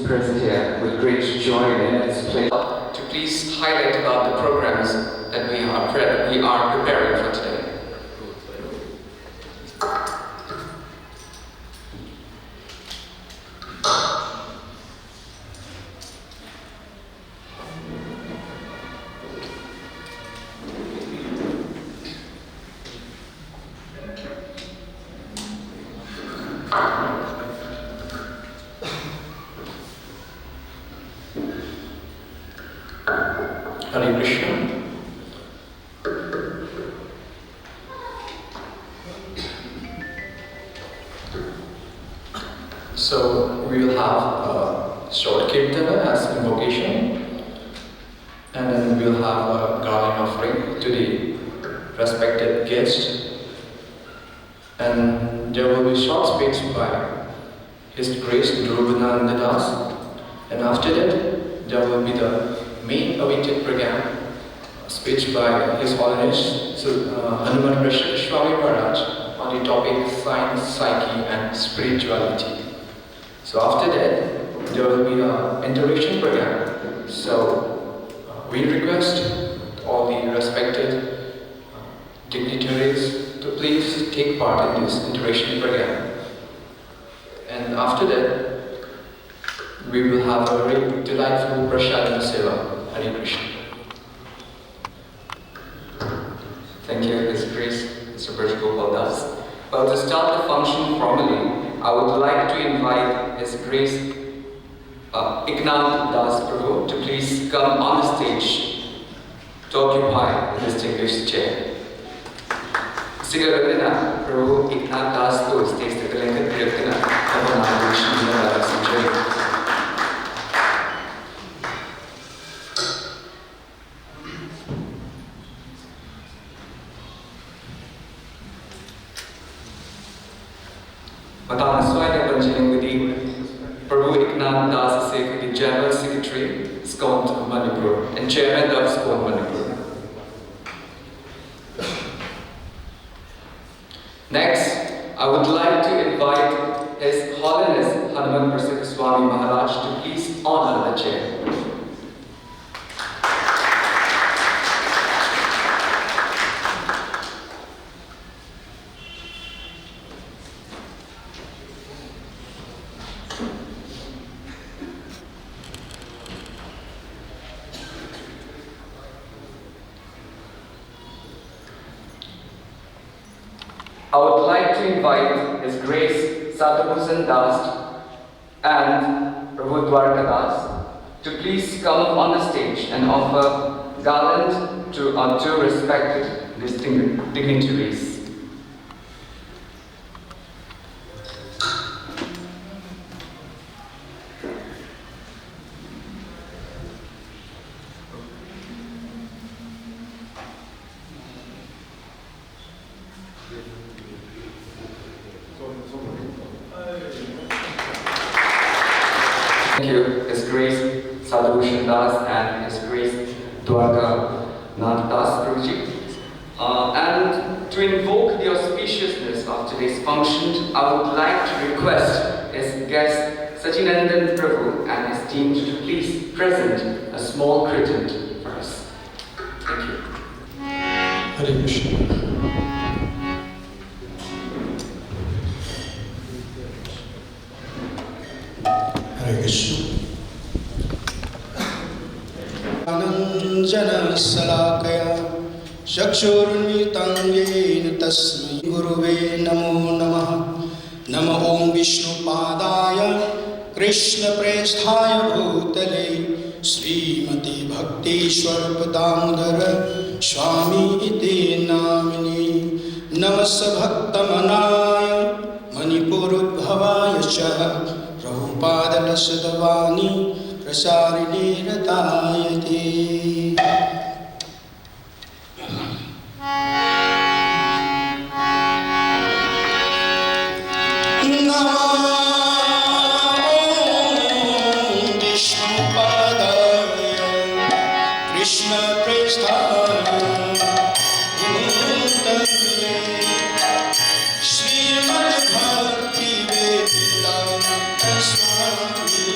present here with great joy in its place. To please highlight about the programs that we are preparing for today. Hare Krishna. So we will have a short kirtana as invocation, and then we will have a garland offering to the respected guest, and there will be short speech by His Grace Dhruvananda Das, and after that there will be the main awaited program, speech by His Holiness Hanuman Prashad Swami Maharaj on the topic Science, Psyche and Spirituality. So after that, there will be an interaction program. So we request all the respected dignitaries to please take part in this interaction program. And after that, we will have a very delightful Prashadana Seva. Hare Krishna. Thank you, His Grace, Mr. Brajgopal Das. Well, to start the function formally, I would like to invite His Grace Eknath Das Prabhu to please come on the stage to occupy the distinguished chair. Sigaragana Prabhu Eknath Das to stage the Kalanka Kriyakana Abhanadishna. Madam Swaya Panchaling Prabhu Eknath Das is the General Secretary, SCON Manipur, and Chairman of SCON Manipur. Next, I would like to invite His Holiness Hanuman Prasad Swami Maharaj to please honor the chair. I would like to invite His Grace Sadhubhusan Das and Prabhu Dwarka Das to please come on the stage and offer garland to our two respected dignitaries. Thank you, His Grace Sadhubhusan Das and His Grace Dwarka Nath Das Prabhuji. And to invoke the auspiciousness of today's function, I would like to request His guest Sachinandan Prabhu and his team to please present a small kirtan for us. Thank you. Hare Krishna. Hare Krishna. Ananjana salakaya chakshurunmitam yena tasmai guruve namo namaha. Namo Om Vishnu Padaya Krishna Presthaya Bhutale Srimati Bhakti Swarpadamudara Swami iti namini. Namasa Bhaktamanaya Manipurudbhavaya cha Prabhupada Lasadavani Prasarini Ratayati. Swami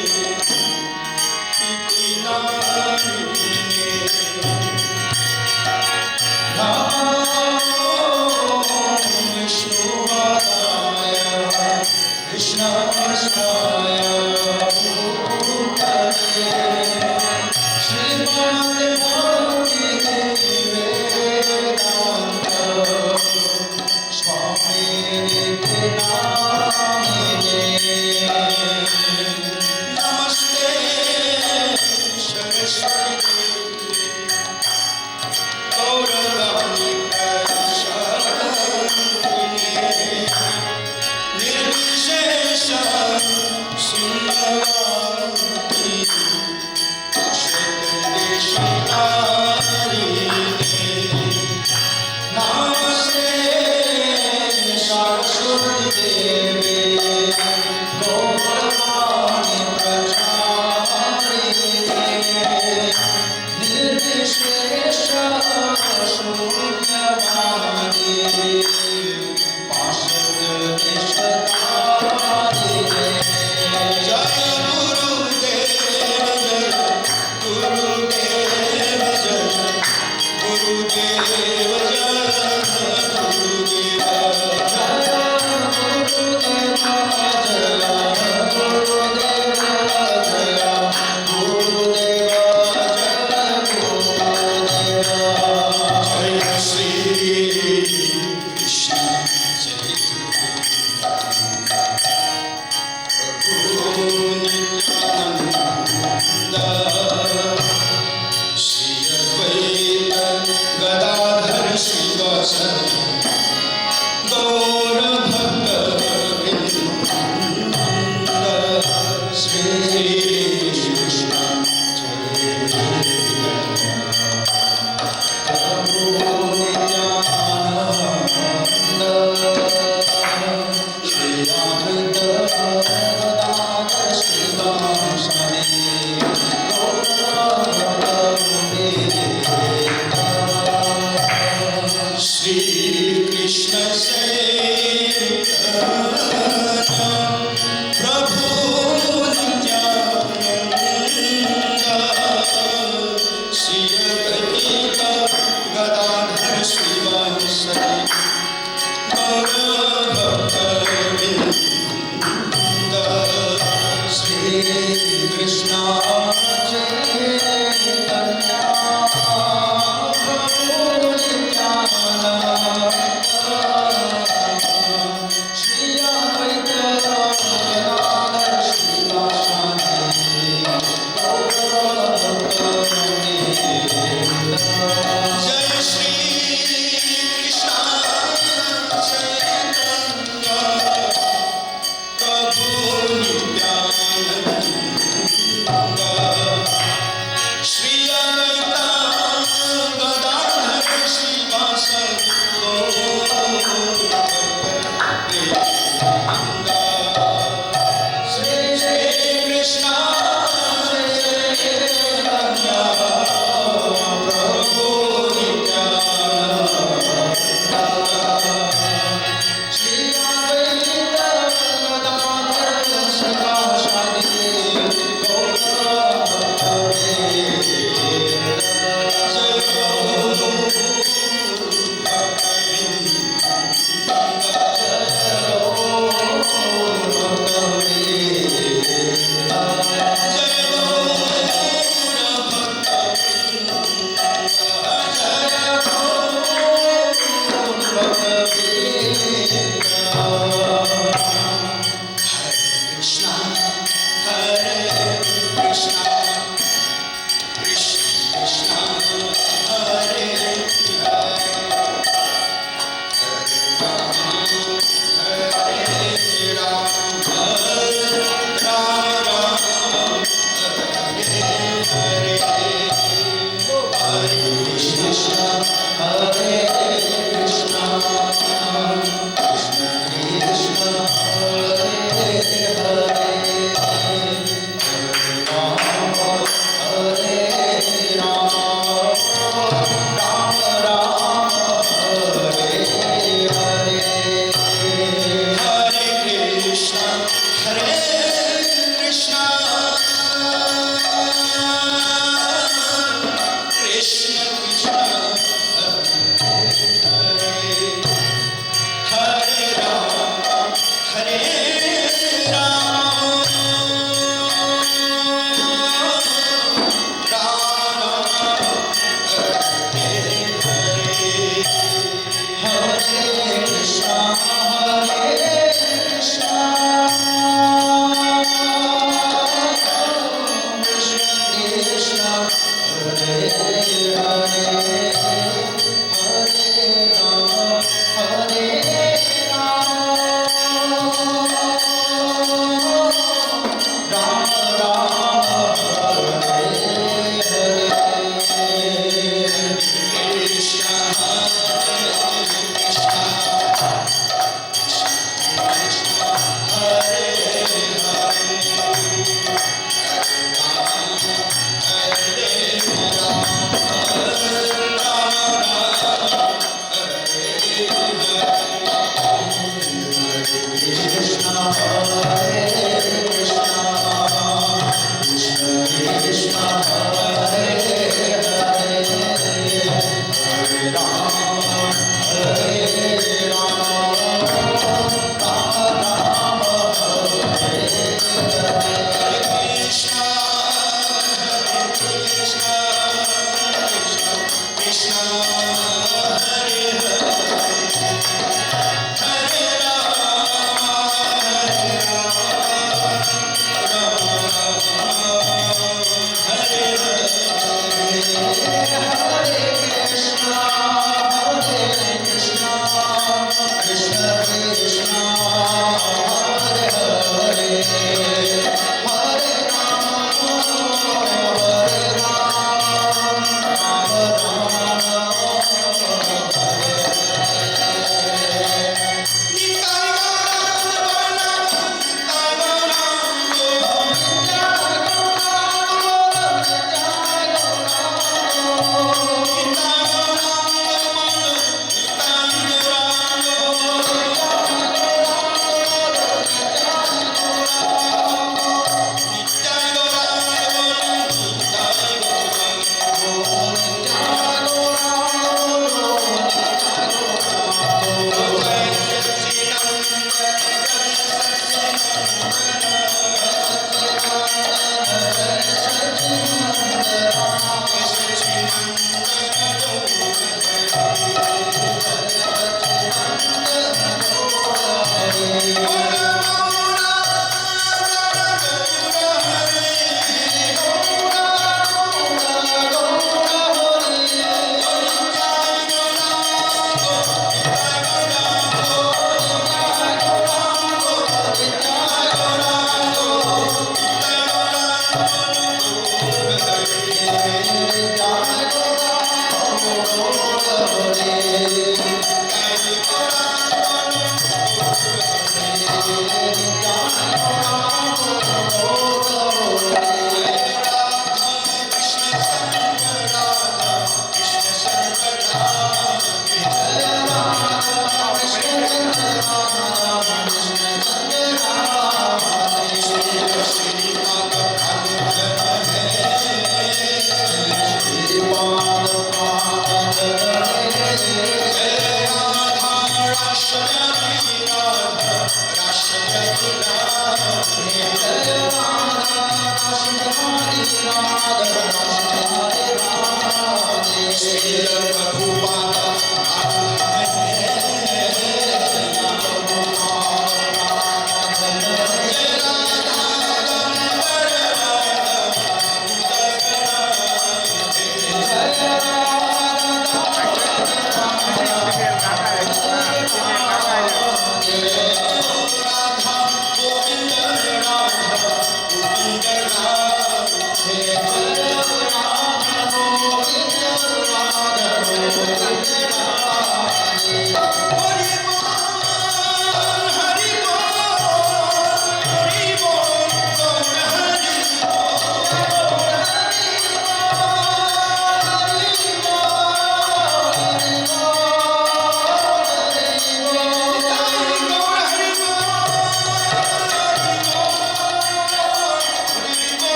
Prabhu Nityanand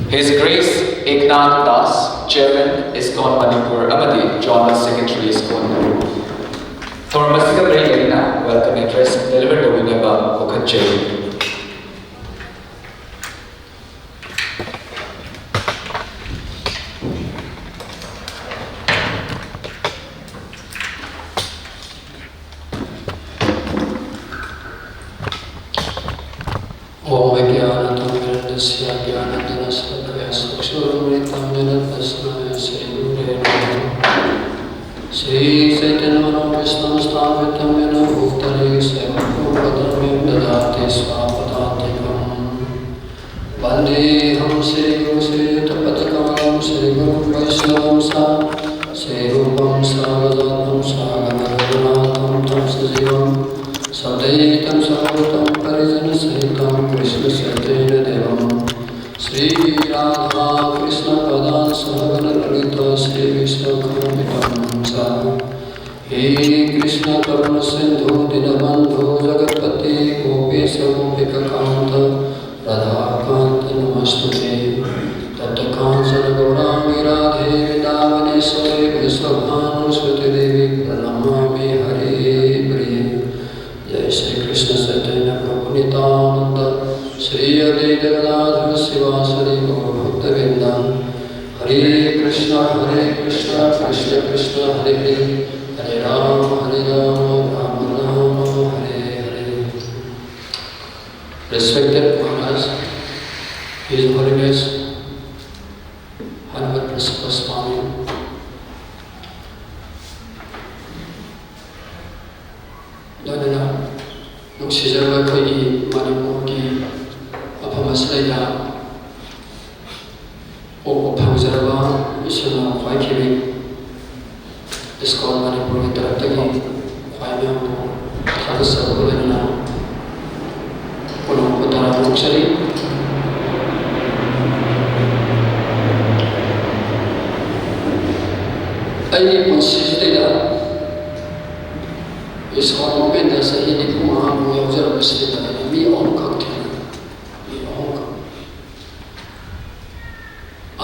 His Grace Eknath Das, Chairman, ISKCON Manipur, Amadi, John Secretary, ISKCON. Thormasika Brayena, welcome address delivered to Winaba Okacheri. Sri Chaitanya Manopishtam Sthavitam Yena Bhutale Sevako Padamim Dadate Swapadantikam Vandeham Sri Guru Sri Tapatakam Sri Guru Vaishnavam Sa Sri Rupam Sagadanam Saganatham Tam Sajivam Sadaitam Sarvatam Parijana Sahitam Krishna Chaitanya Devam Sri Radha Krishna Padan Sahagana Lalita Sri Vishnu Kamitam He Krishna Karuna Sindhu Dinabandhu Jagatpati Gopesha Gopika Kanta Radha Kanta Namastute Tatta Kansana Gaurangi Radhe Vidavaneswari Vrishabhanu Swati Devi Pranamami Hari Priya Jai Sri Krishna Chaitanya Prabhu Nityananda Sri Advaita Gadadhara Sivasari Gaur Bhakta Vrinda Hare Krishna Krishna Krishna Hare Hare Hare Rama Rama Rama Hare Hare. Respected Maharaj, His Holiness Hanuman Prasapa Swami, Lodana Nukshijarva Koi Manipurki Apamasalaya Opamjarava Ishana Vaikiri ISKCON Manipur ki taraf tagi khwaimiyam ko thadasa bolena puno utara mukshari ꯑꯩꯒꯤ ꯄꯨꯟꯁꯤꯁꯤꯗꯩꯗ ꯏꯁꯀꯣꯟ ꯃꯨꯞꯃꯦꯟꯗ ꯆꯍꯤ 95 ꯌꯥꯎꯖꯔꯛꯄꯁꯤꯗ ꯑꯩꯅ ꯃꯤ ꯑꯍꯨꯝꯈꯛ ꯊꯦꯡꯅꯩ ꯃꯤ ꯑꯍꯨꯝꯈꯛ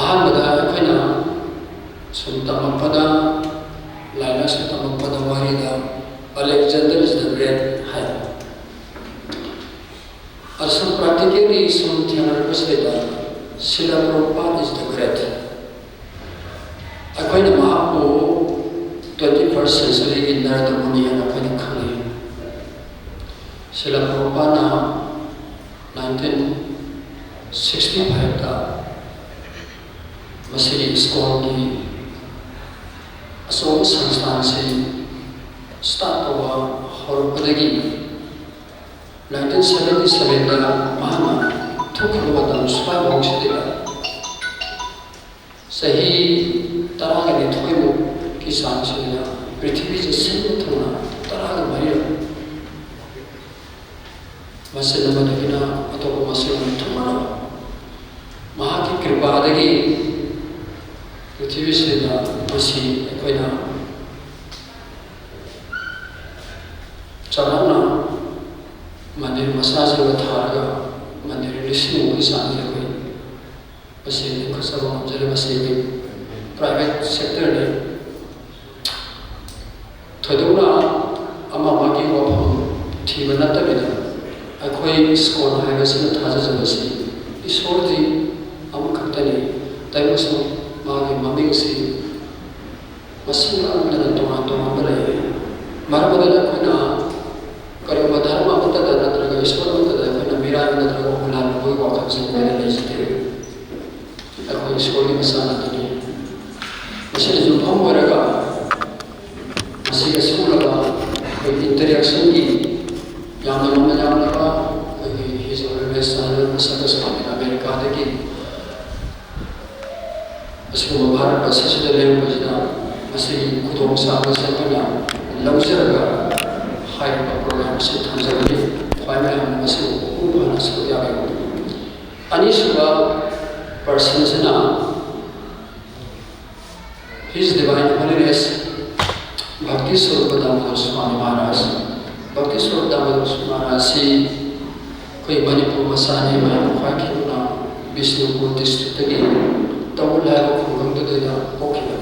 ꯑꯍꯥꯟꯕꯗ ꯑꯩꯈꯣꯏꯅ ꯁꯨꯝ ꯇꯝꯃꯛꯄꯗ ꯂꯥꯏꯔꯤꯛ ꯂꯥꯏꯁꯨ ꯇꯝꯃꯛꯄꯗ ꯋꯥꯔꯤꯗ Alexander is the Great ꯍꯥꯏ ꯑꯁꯨꯝ ꯄ꯭ꯔꯥꯛꯇꯤꯀꯦꯜꯂꯤ ꯁꯨꯝ ꯊꯦꯡꯅꯔꯛꯄꯁꯤꯗ Srila Prabhupada is the Great ꯑꯩꯈꯣꯏꯅ ꯃꯍꯥꯛꯄꯨ 21st century Narada Muni ꯍꯥꯏꯅ ꯑꯩꯈꯣꯏꯅ ꯈꯪꯉꯤ Srila Prabhupada 1965ꯗ ꯃꯁꯤꯒꯤ ꯏꯁꯀꯣꯟꯒꯤ ꯑꯆꯧꯕ ꯁꯪꯁꯊꯥꯟꯁꯤ ꯁ꯭ꯇꯥꯔꯠ ꯇꯧꯕ ꯍꯧꯔꯛꯄꯗꯒꯤ 1977ꯗ ꯃꯍꯥꯛꯅ ꯊꯣꯛꯈꯤꯕ ꯃꯇꯝ ꯁ꯭ꯋꯥꯏꯐꯥꯎꯁꯤꯗ ꯆꯍꯤ 12ꯃꯨꯛꯀꯤ ꯆꯥꯡꯁꯤꯗ ꯄ꯭ꯔꯤꯊꯤꯕꯤꯁꯤ ꯁꯤꯟꯕ ꯊꯨꯡꯅ 14 ꯃꯁꯤꯟ ꯑꯃꯗꯒꯤꯅ ꯑꯇꯣꯞꯄ ꯃꯁꯤꯟ ꯑꯃ ꯊꯨꯡꯅꯕ ꯃꯍꯥꯛꯀꯤ ꯀ꯭ꯔꯤꯄꯥꯗꯒꯤ ꯄ꯭ꯔꯤꯊꯤꯕꯤꯁꯤꯗ ꯃꯁꯤ ꯑꯩꯈꯣꯏꯅ ꯆꯥꯎꯔꯥꯛꯅ ꯃꯟꯗꯤꯔ ꯃꯆꯥꯁꯤꯡꯒ ꯊꯥꯔꯒ ꯃꯟꯗꯤꯔ 10,000ꯃꯨꯛꯀꯤ ꯆꯥꯡꯁꯦ ꯑꯩꯈꯣꯏ ꯃꯁꯤ ꯂꯤꯡꯈꯠꯆꯕ ꯉꯝꯖꯔꯦ ꯃꯁꯤꯒꯤ ꯄ꯭ꯔꯥꯏꯚꯦꯠ ꯁꯦꯛꯇꯔꯅꯤ ꯊꯣꯏꯗꯣꯛꯅ ꯑꯃꯒꯤ ꯋꯥꯐꯝ ꯊꯤꯕ ꯅꯠꯇꯕꯤꯗ ꯑꯩꯈꯣꯏ ꯏꯁꯀꯣꯟ ꯍꯥꯏꯕꯁꯤꯅ ꯊꯥꯖꯖꯕꯁꯤ ꯏꯁꯣꯔꯗꯤ ꯑꯃꯈꯛꯇꯅꯤ ꯇꯩꯕꯁꯨ ꯃꯥꯒꯤ ꯃꯃꯤꯡꯁꯤ ꯃꯁꯤꯡ ꯑꯃꯗꯅ ꯇꯣꯉꯥꯟ ꯇꯣꯉꯥꯟꯕ ꯂꯩ ꯃꯔꯝ ꯑꯗꯨꯅ ꯑꯩꯈꯣꯏꯅ ꯀꯔꯤꯒꯨꯝꯕ ꯙꯔꯃ ꯑꯃꯠꯇꯗ ꯅꯠꯇ꯭ꯔꯒ ꯏꯁꯣꯔ ꯑꯃꯠꯇꯗ ꯑꯩꯈꯣꯏꯅ ꯃꯤꯔꯥꯏꯕ ꯅꯠꯇ꯭ꯔꯒ ꯍꯨꯜꯍꯟꯕꯒꯤ ꯋꯥꯈꯜꯁꯤ ꯑꯩꯈꯣꯏꯅ ꯂꯩꯖꯗꯦ ꯑꯩꯈꯣই ꯏꯁꯣꯔꯒꯤ ꯃꯆꯥꯅꯤ ꯃꯁꯤꯅ ꯌꯨꯝꯐꯝ ꯑꯣꯏꯔꯒ ꯃꯁꯤꯒ ꯁꯨꯔꯒ ꯑꯩꯈꯣꯏꯒꯤ ꯏꯟꯇꯔꯦꯛꯁꯟꯒꯤ ꯌꯥꯝꯅ ꯃꯃꯜ ꯌꯥꯝꯂꯕ ꯑꯩꯈꯣꯏꯒꯤ ꯍꯤꯖ ꯑꯣꯔꯒꯅꯥꯏꯖ ꯃꯁꯛ ꯁ꯭ꯋꯥꯃꯤ ꯑꯃꯦꯔꯤꯀꯥꯗꯒꯤ ꯑꯁꯤꯒꯨꯝꯕ ꯚꯥꯔꯠ ꯑꯁꯤꯗ ꯂꯩꯔꯛꯄꯁꯤꯗ ꯃꯁꯤꯒꯤ ꯈꯨꯗꯣꯡꯆꯥꯕꯁꯦ ꯑꯩꯈꯣꯏꯅ ꯂꯧꯖꯔꯒ ꯍꯥꯏꯔꯤꯕ ꯄ꯭ꯔꯣꯒ꯭ꯔꯥꯝ ꯑꯁꯤ ꯊꯝꯖꯕꯅꯤ ꯈ꯭ꯋꯥꯏ ꯃꯌꯥꯝꯅ ꯃꯁꯤꯕꯨ ꯃꯄꯨꯡ ꯐꯥꯅ ꯁꯔꯨꯛ ꯌꯥꯕꯤꯌꯨ ꯑꯅꯤꯁꯨꯕ ꯄꯔꯁꯟꯁꯤꯅ His Divine Holiness Bhakti Swarupa Damodar Swami Maharaj Bhakti Swarupa Damodar Swami Maharaj si koi Manipur masani mayam khwai khiduna Bishnupur district tagi Tawul hai khungam da da pokhi ba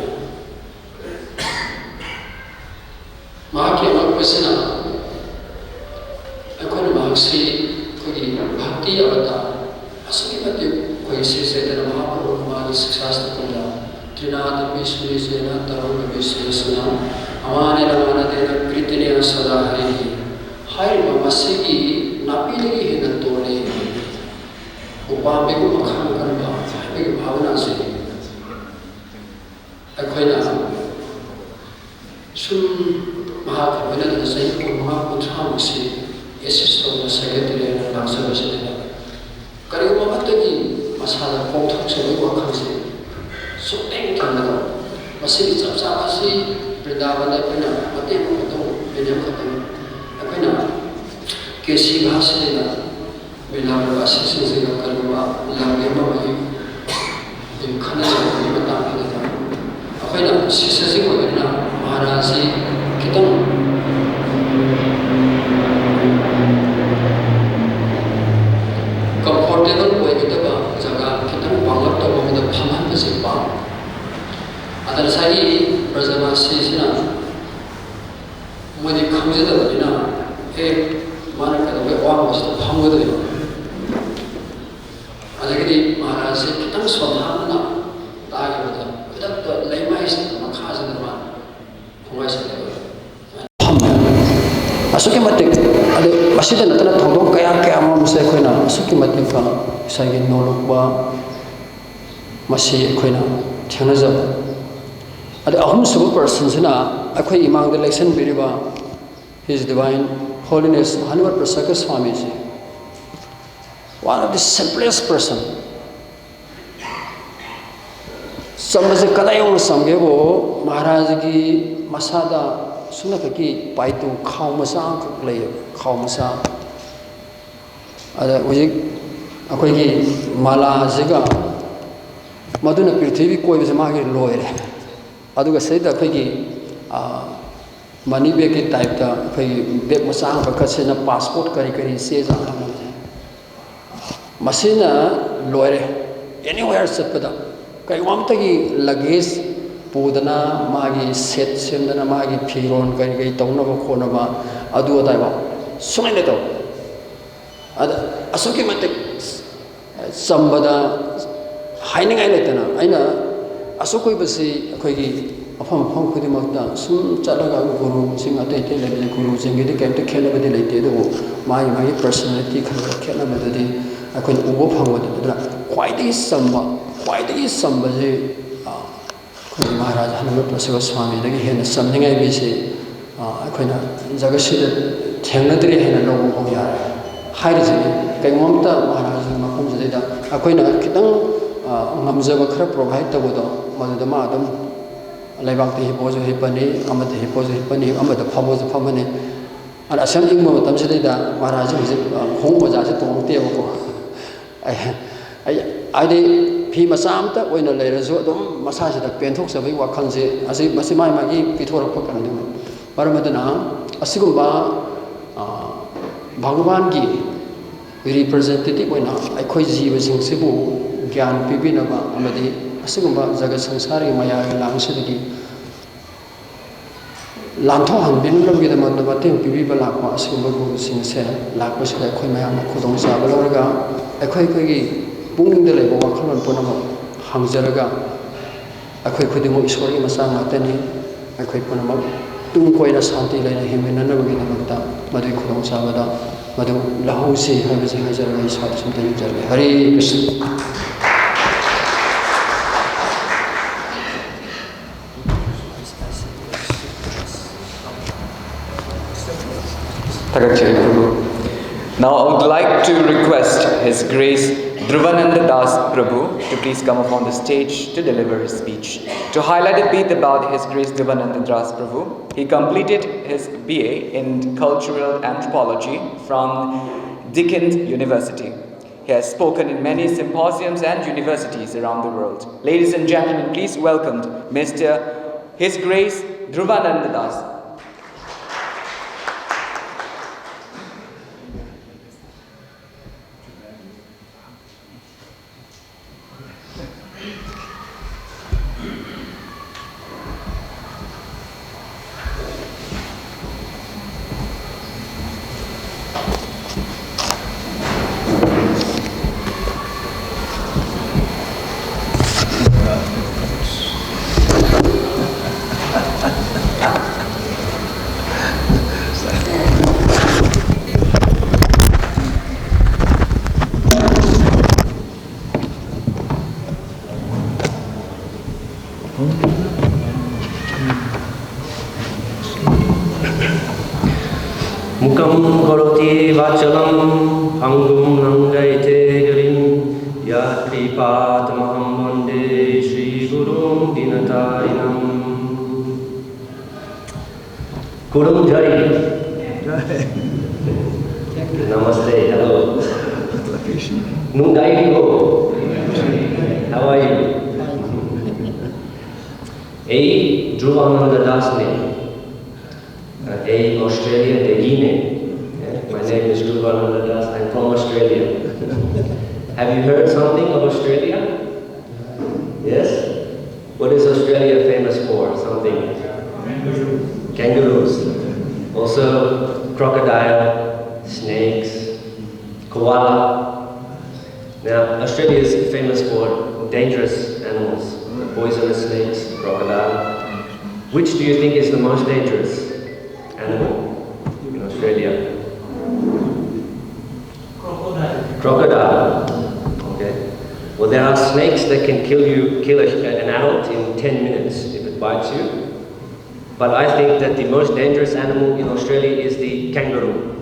mahaki amakpasina akhona mahasi koi bhakti avata asmi mati koi se Chaitanya Mahaprabhu magi siksastra kunda Trinada Vishnu Sena Taruna Vishnu Sena Amane Ramana Dena Kritiniya Sada Harihi Hairiba Masigi Napidagi Hina Tole Upambigu Makham Karba Haibigu Bhavana Se Akhwaina Sum Mahakabina Dana Sahi Kurma Kutham Se Yesis Tawna Secretary and Laksha Vasila Kariuma Matagi Masala Kothak Sabi Wakam Se So thank you. Masih dicap sama si Brindavan apna mati mukadam bidam kadam apna kesi bahasa dina Brindavan bahasa sehingga kalua lagi bagai khana jadi batang kita apna sisa sih bagaimana Maharasi kita comfortable boleh kita bah jaga kita bangun tu kita paham masih paham ada saya Brajavasi sina mudi khamje da bina mana kada be wa was to paham gode ada kidi Maharasi kita swadhana ta ya bata kita to leimai se makha se ma khoi se Asuki matik ada masih dan tanda thodok kaya amam se khoina asuki matik ka sai nolokba masih khoina thengna ada ahum subu person sina akhoi imang da election biriba His Divine Holiness Hanuman Prasaka Swami ji one of the simplest person samase kadayong samgebo Maharaj gi masada sunakaki paitu khau masa khak lay khau masa ada ujik akhoi gi mala jiga maduna prithvi koi bise ma gi loire aduga sayda akhoi money bag ki type ta akhoi bag macha ba kasina passport kari kari se ja masina loire anywhere satpada kai wamtagi luggage pudana magi set semdana magi phiron kai kai tawna ba khona ba adu adai ba sunai le to ada asuki mate sambada haining ai letana aina asukoi basi akhoi gi afam afam khudi makta sum chalaga guru sing atai te le guru jingi de kemte khela bade leite do mai mai personality khana khela bade akhoi ubo phangwa da khwaidagi samba je khoi maharaj hanama prasava swami dagi hena samningai bi se akhoina jagasi thengnadri hena logo ho ya hairi je kai momta maharaj makom je da akhoina kitang ngamjaba khara provide tabodo maduda ma adam laibak te hipojo hipani amata hipojo hipani amata phabojo phamani ana asam ingma matam se da maharaj je khong baja se tong te ko ai phi masamta oina leirasu adum masasi da penthok sabai wakhalse asi masimai magi pithorok pa kan dum paramadana asigumba bhagwan gi representative oina aikhoi jiba sing sibu gyan pibinaba amadi asigumba jagat sansar gi maya gi langsidagi lantho hanbin lamgi da man ba teng pibiba lakwa asigumba gu sing se lakwa se aikhoi maya ma khudong sa baloraga aikhoi khoi gi pungda lebo wakhalon punama hangjaraga akhoi khudimo ishwar gi masa ngatani akhoi punama tung koina santi leina himena bagi namata madui khudong sabada madu lahausi habise hajaraga isat sumtani jarga Hare Krishna. Now I would like to request His Grace Dhruvananda Das Prabhu to please come upon the stage to deliver his speech. To highlight a bit about His Grace Dhruvananda Das Prabhu, he completed his BA in Cultural Anthropology from Deakin University. He has spoken in many symposiums and universities around the world. Ladies and gentlemen, please welcome Mr. His Grace Dhruvananda Das. Mukam karoti vachalam angum nangaite garim yatripatamaham vande Shri Gurum Dinatarinam. Kurum Jai. Namaste, hello. Nungairigo. How are you? A. Dhruvananda Das name. A. Australia, the name. My name is Dhruvananda Das. I'm from Australia. Have you heard something of Australia? Yes? What is Australia famous for? Something? Kangaroos. Also crocodile, snakes, koala. Now, Australia is famous for dangerous animals, poisonous snakes, crocodile. Which do you think is the most dangerous animal in Australia? Crocodile. Okay. Well, there are snakes that can kill an adult in 10 minutes if it bites you. But I think that the most dangerous animal in Australia is the kangaroo.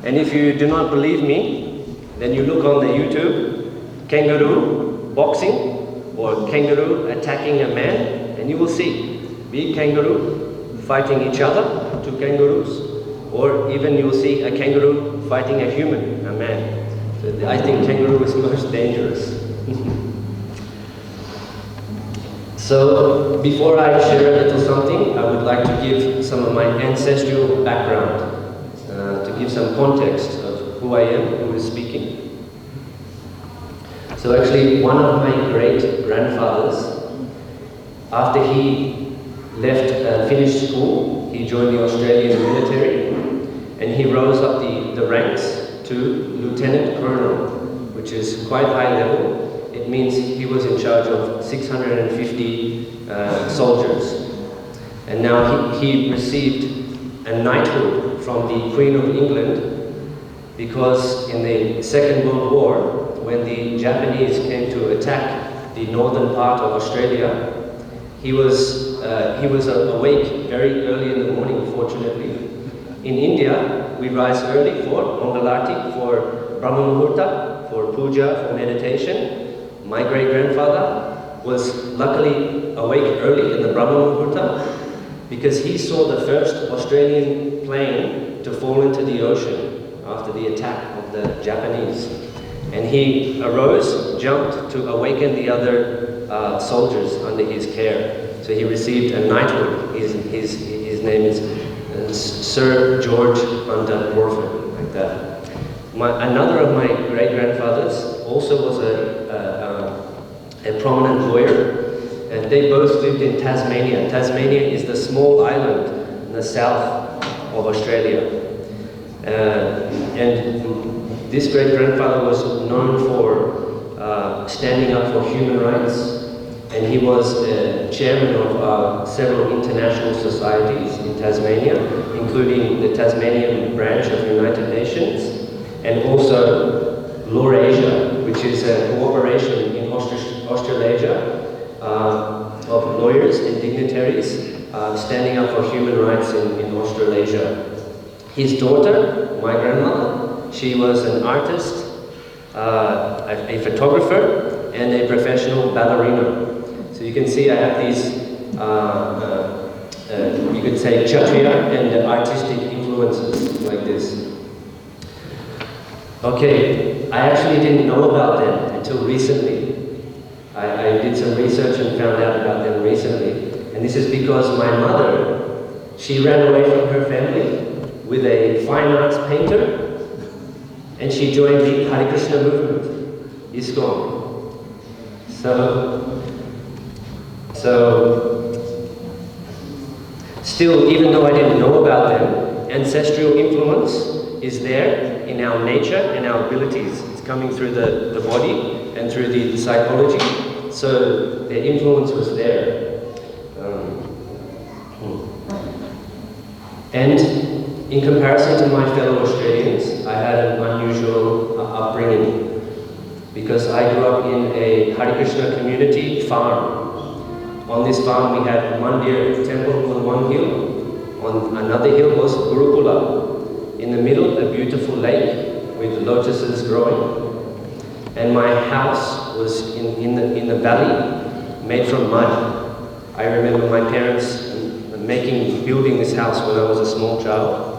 And if you do not believe me, then you look on the YouTube, kangaroo boxing or kangaroo attacking a man, and you will see big kangaroo fighting each other, two kangaroos, or even you will see a kangaroo fighting a human, a man. So I think kangaroo is most dangerous. So, before I share a little something, I would like to give some of my ancestral background, to give some context of who I am, who is speaking. So actually, one of my great-grandfathers, after he finished school, he joined the Australian military, and he rose up the ranks to Lieutenant Colonel, which is quite high level. It means he was in charge of 650 soldiers. And now he received a knighthood from the Queen of England, because in the Second World War, when the Japanese came to attack the northern part of Australia, he was awake very early in the morning, fortunately. In India, we rise early for Mangalarti, for Brahma Muhurta, for puja, for meditation. My great-grandfather was luckily awake early in the Brahma Muhurta because he saw the first Australian plane to fall into the ocean after the attack of the Japanese. And he arose, jumped to awaken the other soldiers under his care. So he received a knighthood. His name is Sir George Hunter Orphan, like that. Another of my great-grandfathers also was a prominent lawyer, and they both lived in Tasmania. Tasmania is the small island in the south of Australia. And this great-grandfather was known for standing up for human rights, and he was chairman of several international societies in Tasmania, including the Tasmanian branch of the United Nations, and also Laurasia, which is a cooperation in Australasia of lawyers and dignitaries standing up for human rights in Australasia. His daughter, my grandmother, she was an artist, a photographer, and a professional ballerina. So you can see I have these, you could say, Kshatriya and artistic influences like this. Okay, I actually didn't know about them until recently. I did some research and found out about them recently. And this is because my mother, she ran away from her family with a fine arts painter, and she joined the Hare Krishna movement, ISKCON. So, still, even though I didn't know about them, ancestral influence is there in our nature and our abilities. It's coming through the body and through the psychology. So the influence was there. And in comparison to my fellow Australians, I had an unusual upbringing because I grew up in a Hare Krishna community farm. On this farm we had Mandir temple on one hill. On another hill was Gurukula. In the middle, a beautiful lake with lotuses growing. And my house was in the valley, made from mud. I remember my parents building this house when I was a small child.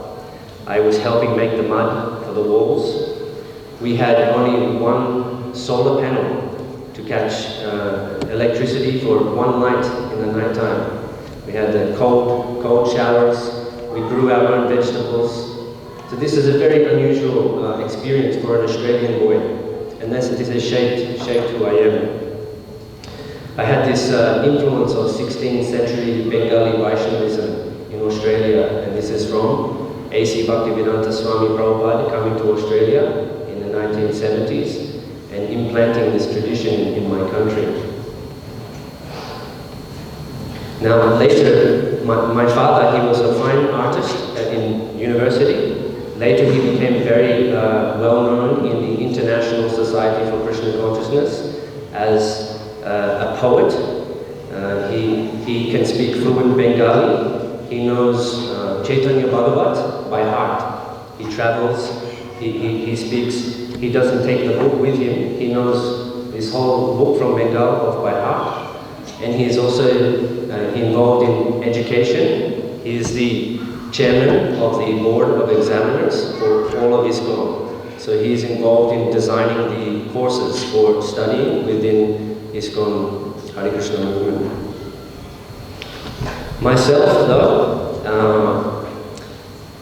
I was helping make the mud for the walls. We had only one solar panel to catch electricity for one light in the night time. We had the cold showers. We grew our own vegetables. So this is a very unusual experience for an Australian boy, and this has shaped who I am. I had this influence of 16th century Bengali Vaishnavism in Australia, and this is from A.C. Bhaktivedanta Swami Prabhupada coming to Australia in the 1970s and implanting this tradition in my country. Now later, my father, he was a fine artist in university. Later he became very well known in the International Society for Krishna Consciousness as a poet. He can speak fluent Bengali. He knows Chaitanya Bhagavat by heart. He travels, he speaks, he doesn't take the book with him. He knows this whole book from Bengal off by heart. And he is also involved in education. He is the chairman of the board of examiners for all of ISKCON. So he is involved in designing the courses for studying within ISKCON Hare Krishna movement. Myself, though,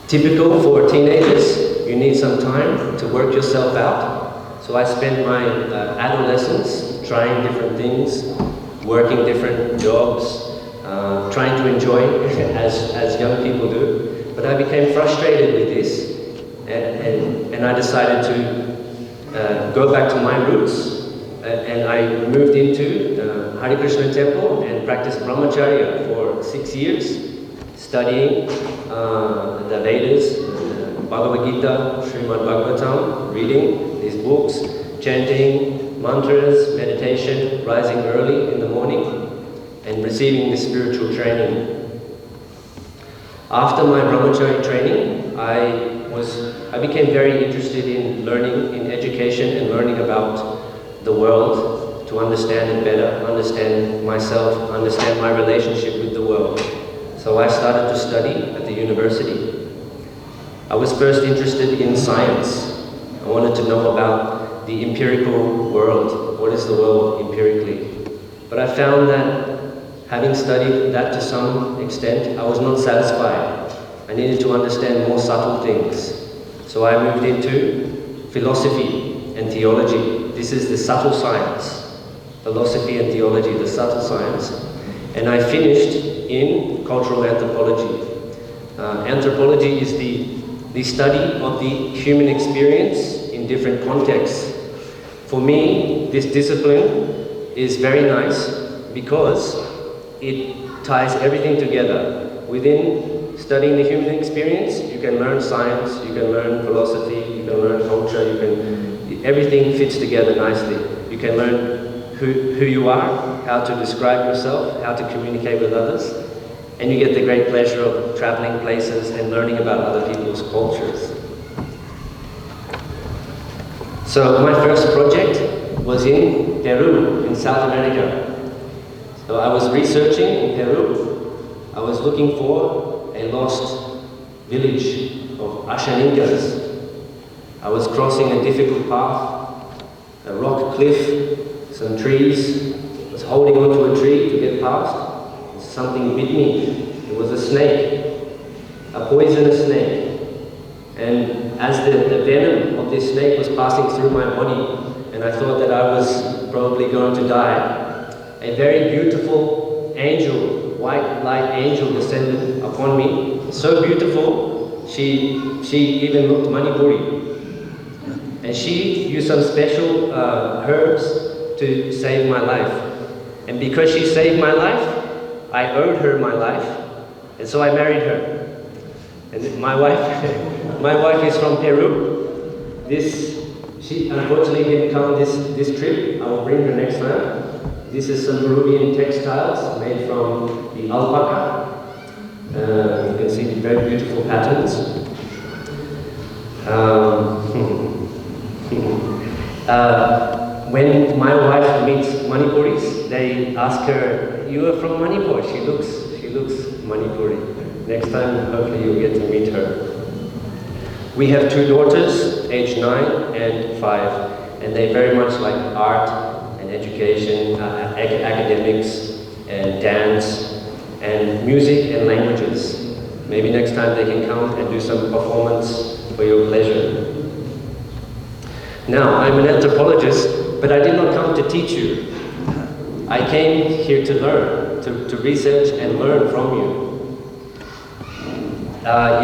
typical for teenagers, you need some time to work yourself out. So I spent my adolescence trying different things, working different jobs, trying to enjoy as young people do. But I became frustrated with this, and I decided to go back to my roots, and I moved into the Hare Krishna temple and practiced brahmacharya for 6 years, studying the Vedas, Bhagavad Gita, Srimad Bhagavatam, reading these books, chanting mantras, meditation, rising early in the morning, and receiving this spiritual training. After my brahmacharya training, I became very interested in learning, in education and learning about the world, to understand it better, understand myself, understand my relationship with the world. So I started to study at the university. I was first interested in science. I wanted to know about the empirical world. What is the world empirically? But I found that having studied that to some extent, I was not satisfied. I needed to understand more subtle things. So I moved into philosophy and theology. This is the subtle science. Philosophy and theology, the subtle science. And I finished in cultural anthropology. Anthropology is the study of the human experience in different contexts. For me, this discipline is very nice because it ties everything together. Within studying the human experience, you can learn science, you can learn philosophy, you can learn culture, everything fits together nicely. You can learn who you are, how to describe yourself, how to communicate with others, and you get the great pleasure of traveling places and learning about other people's cultures. So my first project was in Peru, in South America. So I was researching in Peru. I was looking for a lost village of Ashaninkas. I was crossing a difficult path, a rock cliff, some trees. I was holding onto a tree to get past. Something bit me. It was a snake, a poisonous snake. And as the venom of this snake was passing through my body, and I thought that I was probably going to die, a very beautiful angel, white light angel, descended upon me. So beautiful, she even looked Manipuri. And she used some special herbs to save my life. And because she saved my life, I owed her my life. And so I married her. And my wife is from Peru. She unfortunately didn't come this trip. I will bring her next time. This is some Peruvian textiles made from the alpaca. You can see the very beautiful patterns. When my wife meets Manipuris, they ask her, "You are from Manipur." She looks Manipuri. Next time, hopefully you'll get to meet her. We have 2 daughters, aged 9 and 5, and they very much like art and education, academics and dance and music and languages. Maybe next time they can come and do some performance for your pleasure. Now, I'm an anthropologist, but I did not come to teach you. I came here to learn, to research and learn from you.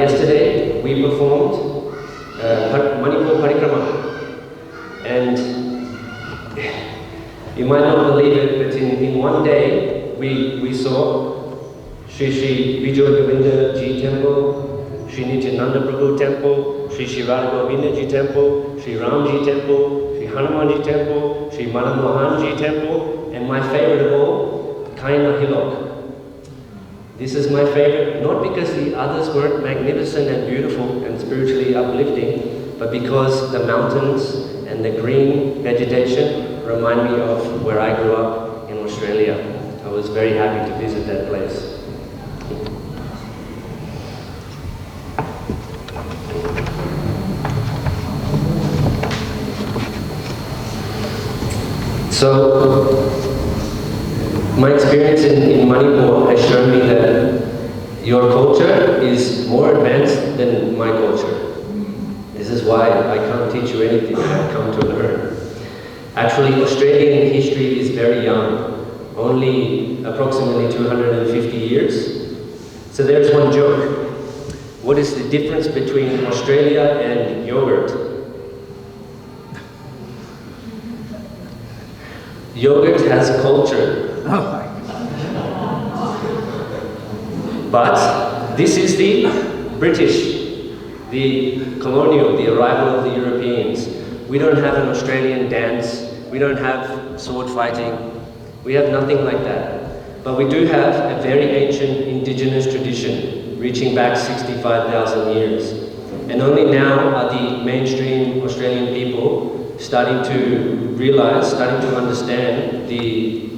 Yesterday, we performed Manipur Parikrama. And you might not believe it, but in one day, we saw Shri Vijay Govinda Ji Temple, Shri Nityananda Prabhu Temple, Shri Radha Govinda Ji Temple, Shri Ram Ji Temple, Shri Hanuman Ji Temple, Shri Madan Mohan Ji Temple, and my favorite of all, Kaina Hillock. This is my favorite, not because the others weren't magnificent and beautiful and spiritually uplifting, but because the mountains and the green vegetation remind me of where I grew up in Australia. I was very happy to visit that place. So, my experience in Manipur has shown me that Your culture is more advanced than my culture. This is why I can't teach you anything. I come to learn. Actually, Australian history is very young, only approximately 250 years. So there's one joke. What is the difference between Australia and yogurt? Yogurt has culture. But this is the British, the colonial, the arrival of the Europeans. We don't have an Australian dance. We don't have sword fighting. We have nothing like that. But we do have a very ancient indigenous tradition reaching back 65,000 years. And only now are the mainstream Australian people starting to realize, starting to understand the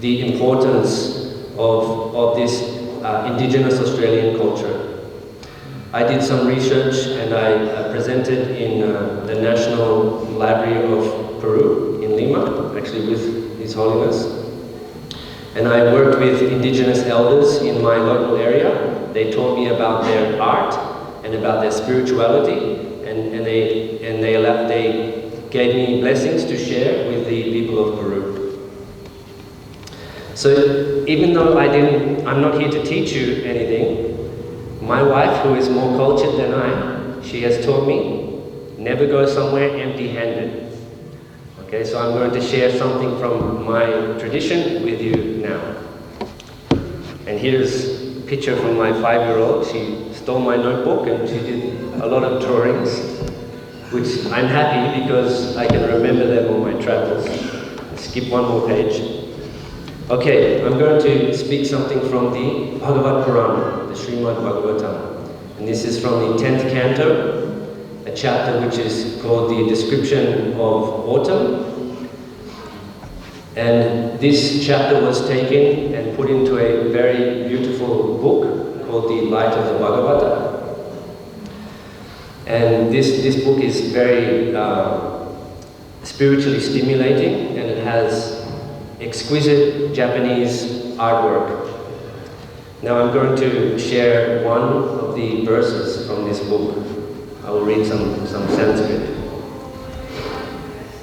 importance of this indigenous Australian culture. I did some research and I presented in the National Library of Peru in Lima, actually with His Holiness. And I worked with indigenous elders in my local area. They taught me about their art and about their spirituality, and they gave me blessings to share with the people of Peru. So even though I'm not here to teach you anything, my wife, who is more cultured than I, she has taught me, never go somewhere empty-handed. Okay, so I'm going to share something from my tradition with you now. And here's a picture from my 5-year-old. She stole my notebook and she did a lot of drawings, which I'm happy because I can remember them on my travels. Skip one more page. Okay, I'm going to speak something from the Bhagavad Purana, the Srimad Bhagavatam. And this is from the 10th canto, a chapter which is called the Description of Autumn. And this chapter was taken and put into a very beautiful book called the Light of the Bhagavata. And this book is very spiritually stimulating, and it has exquisite Japanese artwork. Now I'm going to share one of the verses from this book. I will read some Sanskrit.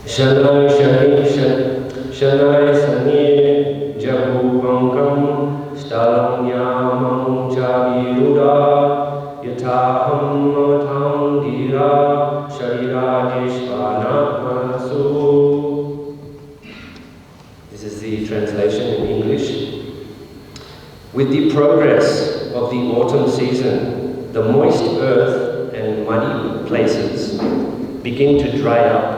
Shanai sani jabu vankam stalam yamam chaviruda yataham matam dira sharirajishvana manasu. This is the translation in English. With the progress of the autumn season, the moist earth and muddy places begin to dry up,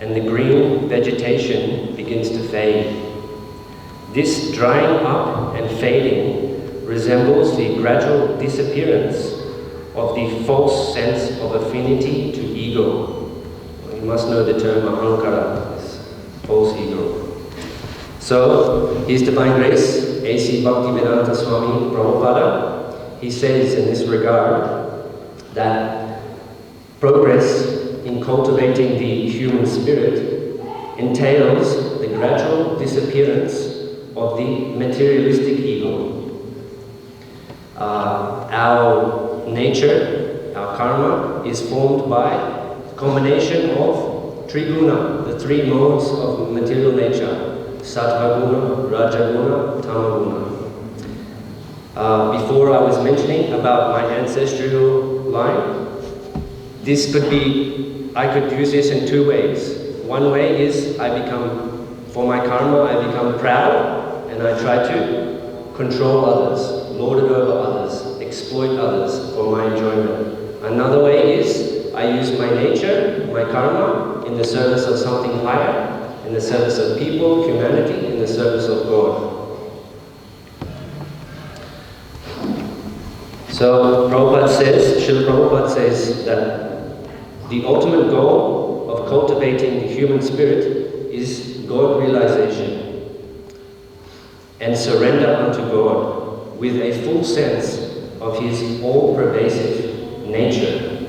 and the green vegetation begins to fade. This drying up and fading resembles the gradual disappearance of the false sense of affinity to ego. You must know the term ahankara, this false ego. So, His Divine Grace, A.C. Bhaktivedanta Swami Prabhupada, he says in this regard that progress in cultivating the human spirit entails the gradual disappearance of the materialistic ego. Our nature, our karma, is formed by a combination of triguna, the three modes of material nature: Sattva-guna, Raja-guna, Tama-guna. Before I was mentioning about my ancestral line, I could use this in two ways. One way is for my karma, I become proud and I try to control others, lord it over others, exploit others for my enjoyment. Another way is I use my nature, my karma, in the service of something higher, in the service of people, humanity, in the service of God. So Srila Prabhupada says that the ultimate goal of cultivating the human spirit is God realization and surrender unto God with a full sense of His all-pervasive nature.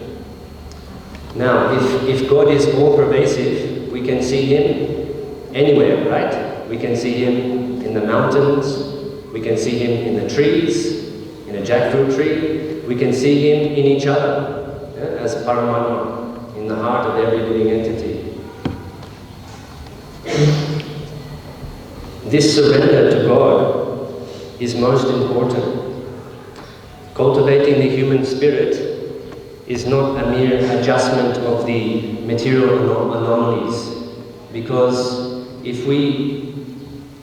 Now, if God is all-pervasive, we can see Him anywhere, right? We can see Him in the mountains, we can see Him in the trees, in a jackfruit tree. We can see Him in each other, as Paramatma, in the heart of every living entity. This surrender to God is most important. Cultivating the human spirit is not a mere adjustment of the material anomalies, because if we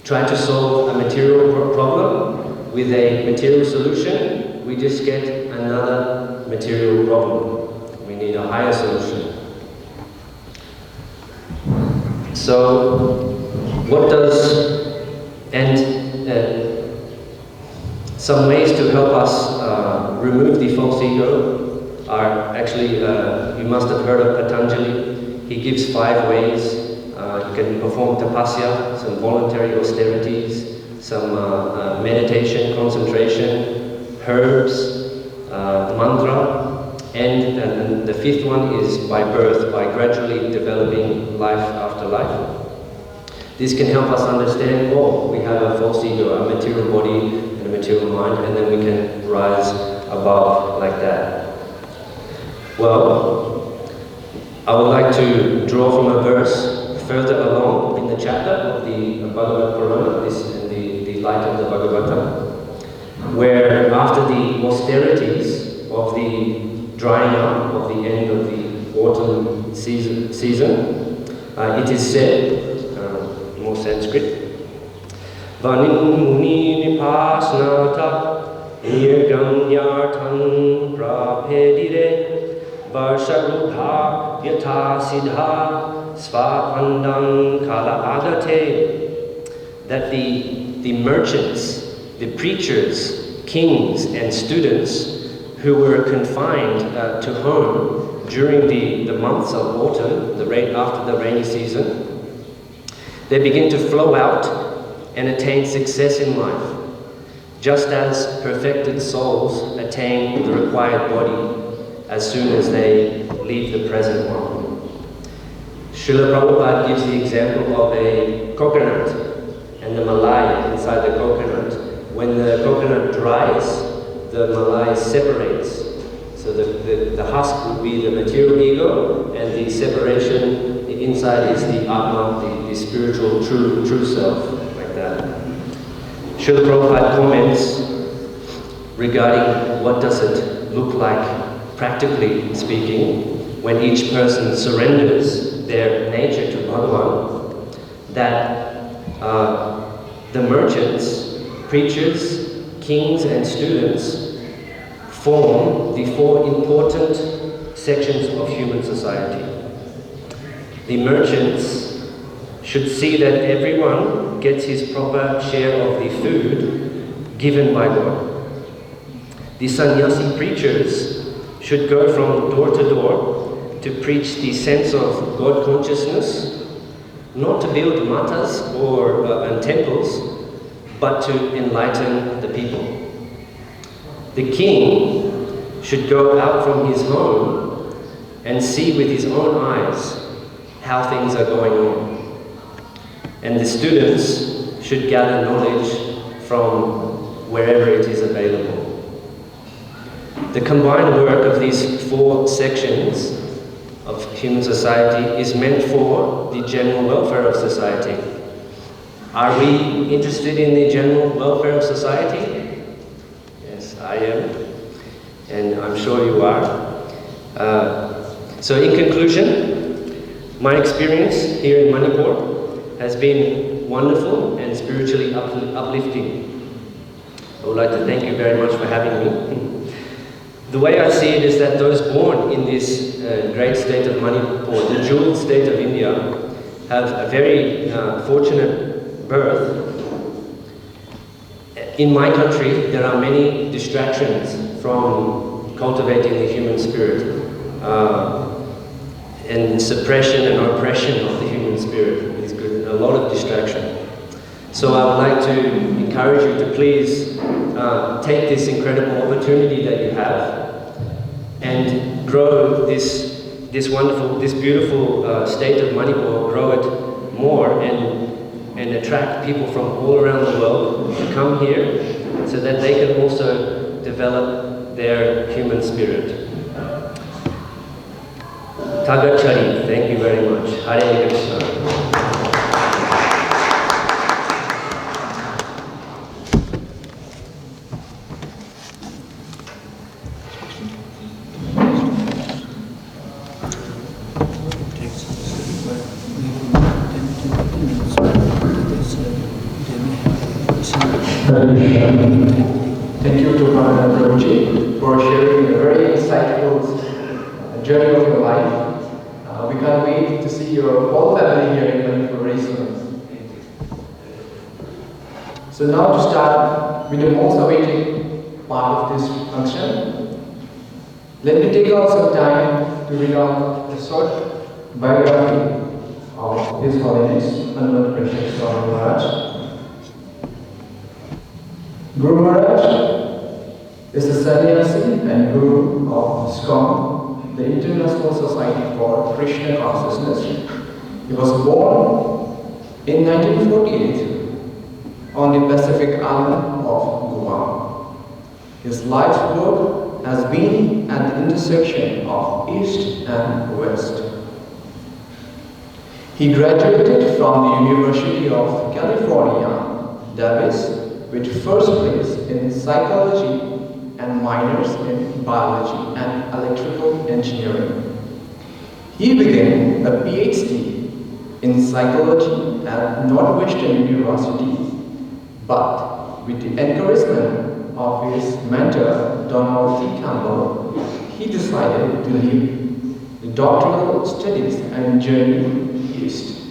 try to solve a material problem with a material solution, we just get another material problem. We need a higher solution. So, what does, some ways to help us remove the false ego are actually, you must have heard of Patanjali. He gives 5 ways. You can perform tapasya, some voluntary austerities, some meditation, concentration, herbs, mantra, and the 5th one is by birth, by gradually developing life after life. This can help us understand, oh, we have a false ego, a material body and a material mind, and then we can rise above like that. Well, I would like to draw from a verse further along in the chapter of the Bhagavad Purana, the light of the Bhagavata, where after the austerities of the drying up of the end of the autumn season, it is said, more Sanskrit, Vanin muni nipasnata nirgamyarthan prapedire varsharudha yatha siddha svapandam kala agate, that the merchants, the preachers, kings and students who were confined to home during the months of autumn, after the rainy season, they begin to flow out and attain success in life, just as perfected souls attain the required body as soon as they leave the present one. Srila Prabhupada gives the example of a coconut and the malai inside the coconut. When the coconut dries, the malai separates. So the husk would be the material ego, and the separation inside is the Atma, the spiritual true self, like that. Srila Prabhupada comments regarding what does it look like, practically speaking, when each person surrenders their nature to Bhagavan, that the merchants, preachers, kings and students form the 4 important sections of human society. The merchants should see that everyone gets his proper share of the food given by God. The sannyasi preachers should go from door to door to preach the sense of God consciousness, not to build matas and temples, but to enlighten the people. The king should go out from his home and see with his own eyes how things are going on. And the students should gather knowledge from wherever it is available. The combined work of these 4 sections of human society is meant for the general welfare of society. Are we interested in the general welfare of society? Yes, I am, and I'm sure you are. So in conclusion, my experience here in Manipur has been wonderful and spiritually uplifting. I would like to thank you very much for having me. The way I see it is that those born in this great state of Manipur, the jeweled state of India, have a very fortunate birth. In my country, there are many distractions from cultivating the human spirit, and suppression and oppression of the human spirit is good, a lot of distraction. So I would like to encourage you to please take this incredible opportunity that you have and grow this beautiful state of Manipur, grow it more and attract people from all around the world to come here so that they can also develop their human spirit. Tagachari, thank you very much. Hare Krishna. Thank you to Brother Prabhuji for sharing a very insightful journey of your life. We can't wait to see your whole family here in Manipur very soon. So now to start with the most awaited part of this function, let me take out some time to read out a short biography of His Holiness Hanuman Precious Swami Maharaj. Guru Maharaj is the sannyasi and guru of ISKCON, the International Society for Krishna Consciousness. He was born in 1948 on the Pacific island of Guam. His life's work has been at the intersection of East and West. He graduated from the University of California, Davis, with first place in psychology and minors in biology and electrical engineering. He began a PhD in psychology at Northwestern University, but with the encouragement of his mentor, Donald T. Campbell, he decided to leave the doctoral studies and journey east.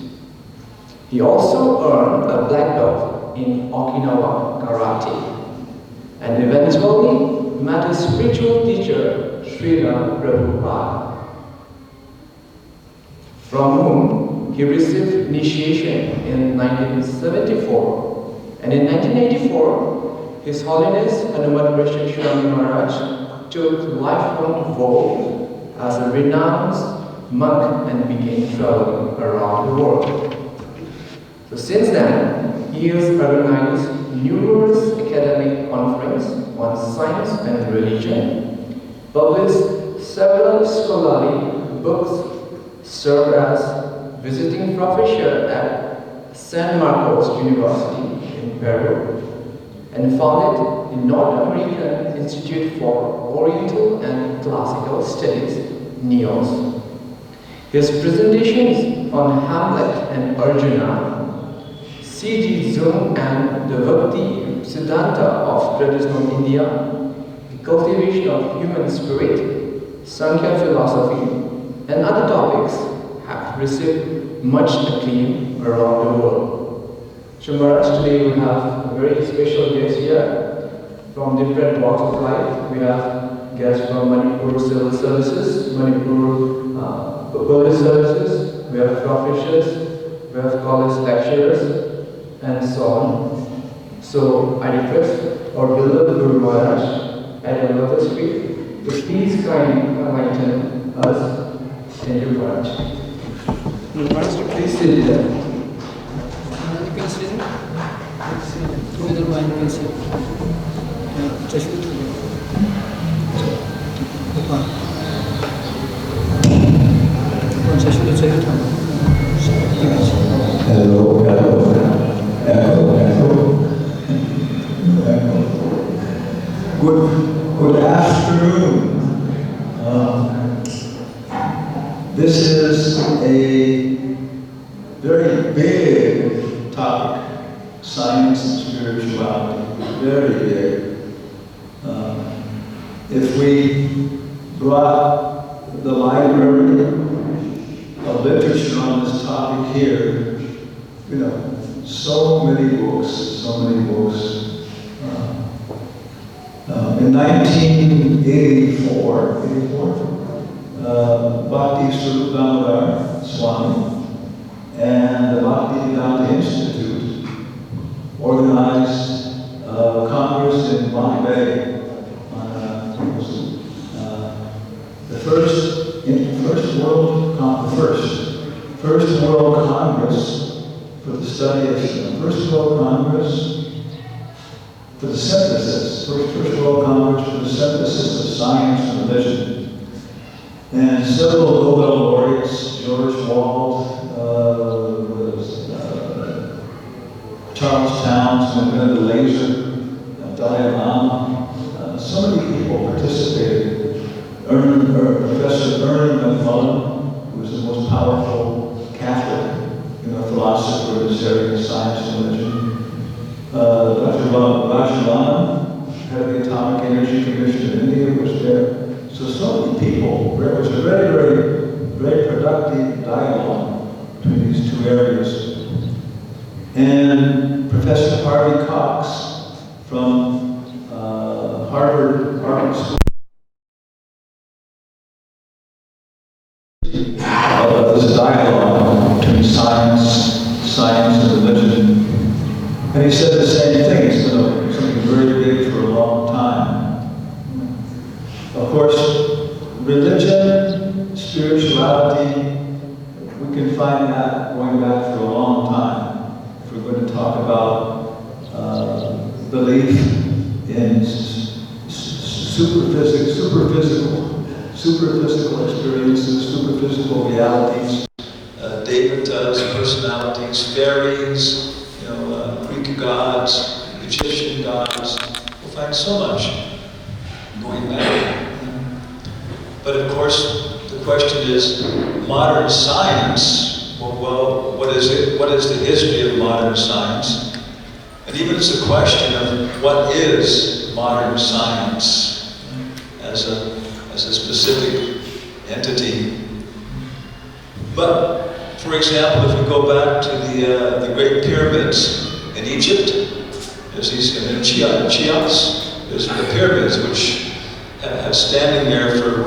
He also earned a black belt in Okinawa Karate, and eventually met his spiritual teacher, Srila Prabhupada, from whom he received initiation in 1974. And in 1984, His Holiness Hanuman Precious Swami Maharaj took lifelong vow as a renowned monk and began traveling around the world. So since then, he has organized numerous academic conferences on science and religion, published several scholarly books, served as visiting professor at San Marcos University in Peru, and founded the North American Institute for Oriental and Classical Studies, NEOS. His presentations on Hamlet and Arjuna, C.G. Jung and the Bhakti Siddhanta of traditional India, the cultivation of human spirit, Sankhya philosophy, and other topics have received much acclaim around the world. So Maharaj, today we have a very special guest here from different walks of life. We have guests from Manipur Civil Services, Manipur Police Services, we have professors, we have college lecturers, and so on. So I request our beloved Guru Maharaj at the lotus feet to please kindly enlighten us. Thank you, Maharaj. Guru Maharaj, please sit there. You can sit. Together you can sit. Just Hello. Good afternoon. This is a very big topic, science and spirituality, very big. If we brought the library of literature on this topic here, you know, so many books. In 1984, Bhakti Swarup Damodar Swami and the Bhaktivedanta Institute organized a congress in Bombay on the first World Congress for the study of First World Congress for the synthesis, first World Congress for the synthesis of science and religion. And several Nobel laureates, George Wald, Charles Towns, invented the laser, Dalai Lama, so many people participated. Professor Ernie McMullen, who was the most powerful Catholic philosopher in this area of science and religion. Dr. Rajalan, head of the Atomic Energy Commission in India, was there. So many people. There was a very productive dialogue between these two areas. And Professor Harvey Cox from Harvard School. This dialogue between science and religion. And he said the same thing. It's been something very big for a long time. Of course, religion, spirituality, we can find that going back for a long time. If we're going to talk about belief in superphysical experiences, superphysical realities. David does, personalities, fairies, Greek gods, Egyptian gods. We'll find so much going back. But of course, the question is, modern science, well, what is it? What is the history of modern science? And even it's a question of what is modern science as a specific entity. But, for example, if we go back to the Great Pyramids in Egypt, there's these Cheops, there's the pyramids which have standing there for,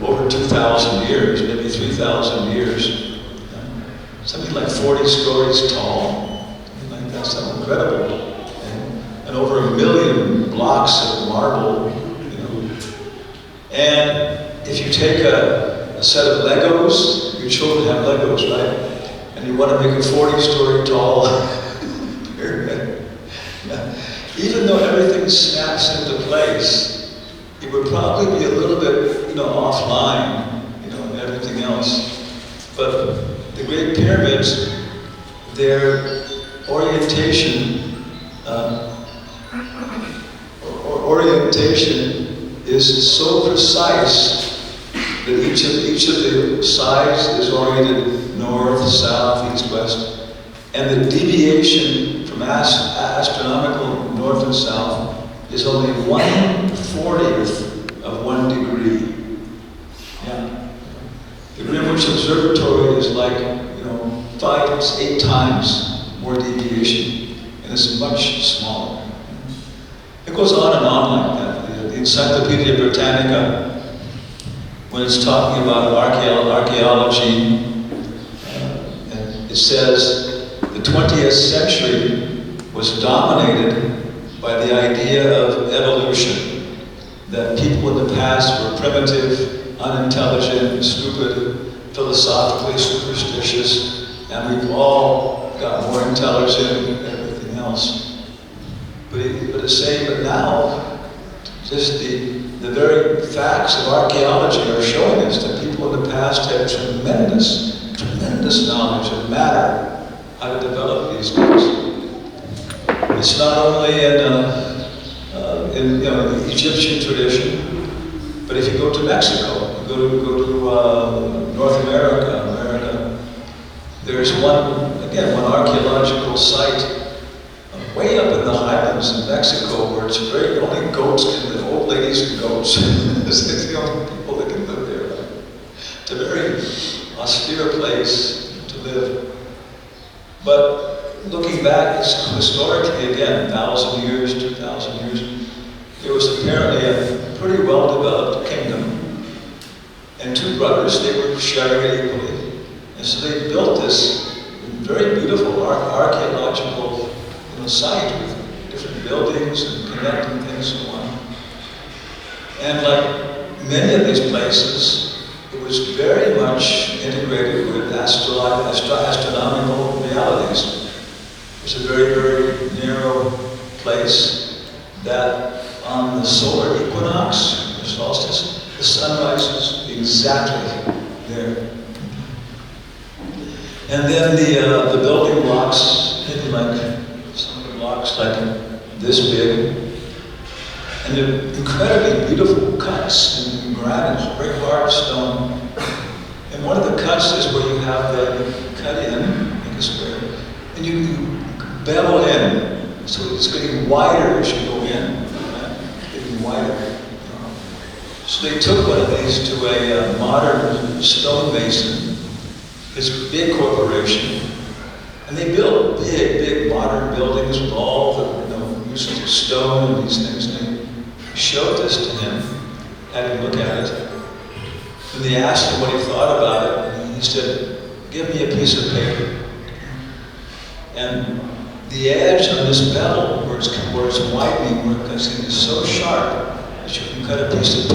over 2,000 years, maybe 3,000 years. Something like 40 stories tall. Like that's something incredible. And over 1 million blocks of marble. And if you take a set of Legos, your children have Legos, right? And you want to make a 40-story tall pyramid. Even though everything snaps into place, it would probably be a little bit, offline, and everything else. But the Great Pyramids, their orientation is so precise that each of the sides is oriented north, south, east, west, and the deviation from astronomical north and south is only 1/40th of 1 degree. Yeah. The Greenwich Observatory is like 5-8 times more deviation, and it's much smaller. It goes on and on like that. The Encyclopedia Britannica, when it's talking about archaeology, it says the 20th century was dominated by the idea of evolution, that people in the past were primitive, unintelligent, stupid, philosophically superstitious, and we've all got more intelligent and everything else. But it's saying that now, just the very facts of archaeology are showing us that people in the past had tremendous knowledge of matter, how to develop these things. It's not only in the Egyptian tradition, but if you go to Mexico, you go to North America, there's one archaeological site way up in the highlands in Mexico where it's only goats can live, old ladies and goats. It's the only people that can live there. It's a very austere place to live. But looking back historically, again, 1,000 years, 2,000 years, it was apparently a pretty well-developed kingdom. And two brothers, they were sharing it equally. And so they built this very beautiful archaeological site with different buildings and connecting things and so on. And like many of these places, it was very much integrated with astronomical realities. It was a very, very narrow place that on the solar equinox, the solstice, the sun rises exactly there. And then the building blocks, maybe like some of the blocks like this big, and they're incredibly beautiful cuts in granite, very hard stone. And one of the cuts is where you have the cut in, make a square, and you bevel in, so it's getting wider as you go in, right? Getting wider. So they took one of these to a modern stonemason, this big corporation, and they built big modern buildings with all the uses of stone and these things. And they showed this to him, had him look at it, and they asked him what he thought about it, and he said, "Give me a piece of paper." And the edge on this bevel, where it's widening, where it is so sharp that you can cut a piece of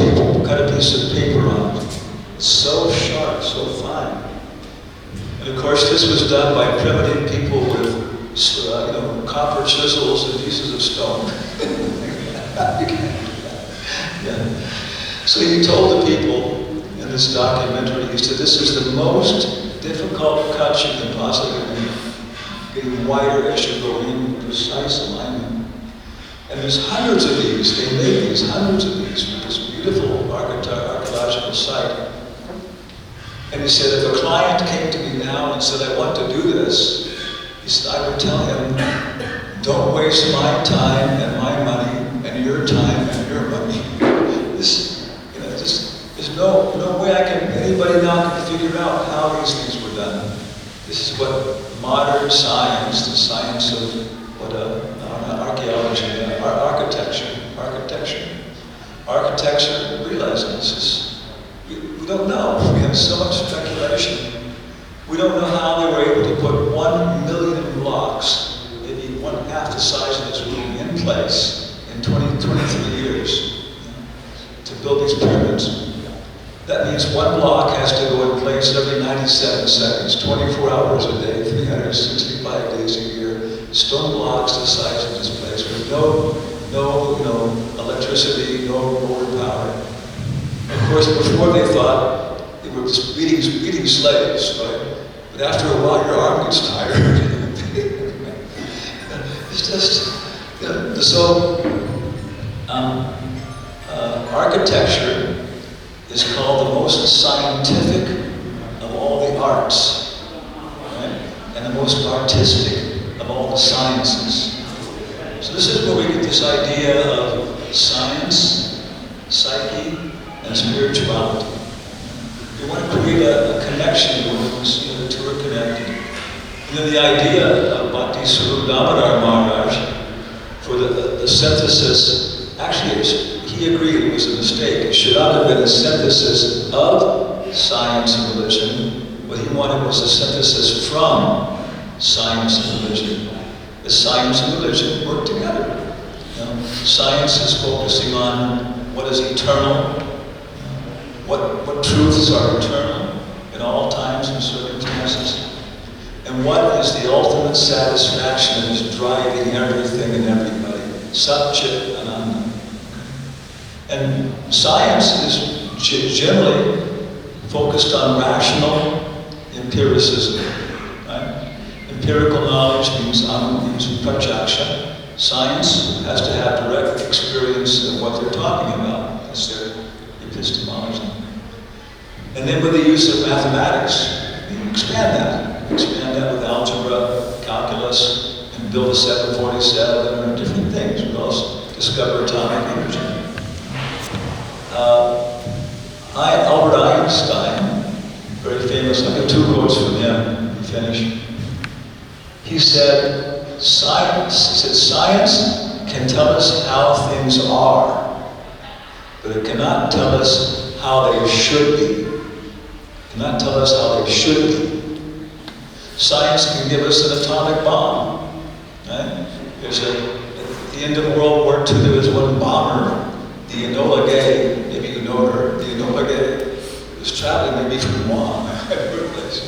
paper on it. It's so sharp, so fine. And of course, this was done by primitive people with, copper chisels and pieces of stone. Yeah. So he told the people in this documentary, he said, "This is the most difficult cut you can possibly do, getting wider as you go in, precise alignment." And there's hundreds of these. They made these hundreds of these for this beautiful archaeological site. And he said, if a client came to me now and said, "I want to do this," he said, I would tell him, "Don't waste my time and my money and your time and your money." There's no way anybody now can figure out how these things were done. This is what modern science, the science of archaeology, architecture, realizing this is. We don't know. We have so much speculation. We don't know how they were able to put 1 million blocks, maybe one half the size of this room, in place in 23 years to build these pyramids. That means one block has to go in place every 97 seconds, 24 hours a day, 365 days a year. Stone blocks the size of this place with no electricity, no motor power. Of course, before they thought they were just beating slaves, right? But after a while, your arm gets tired. It's just, architecture is called the most scientific of all the arts, right? And the most artistic of all the sciences. So this is where we get this idea of science, psyche, and spirituality. We want to create a connection where we see the two are connected. And then the idea of Bhakti Swarup Damodar Maharaj for the synthesis, actually he agreed it was a mistake. It should not have been a synthesis of science and religion. What he wanted was a synthesis from science and religion. The science and religion work together. Science is focusing on what is eternal, what truths are eternal in all times and circumstances, and what is the ultimate satisfaction that is driving everything and everybody. Sat Chit Ananda. And science is generally focused on rational empiricism. Right? Empirical knowledge means prajaksha. Science has to have direct experience of what they're talking about. That's their epistemology. And then with the use of mathematics, you expand that. Expand that with algebra, calculus, and build a 747 and different things. We also discover atomic energy. Albert Einstein, very famous, I got 2 quotes from him to finish. He said, science can tell us how things are, but it cannot tell us how they should be. It cannot tell us how they should be. Science can give us an atomic bomb. Right? At the end of World War II, there was one bomber, the Enola Gay, maybe you know her, the Enola Gay, was traveling maybe from Guam, her place,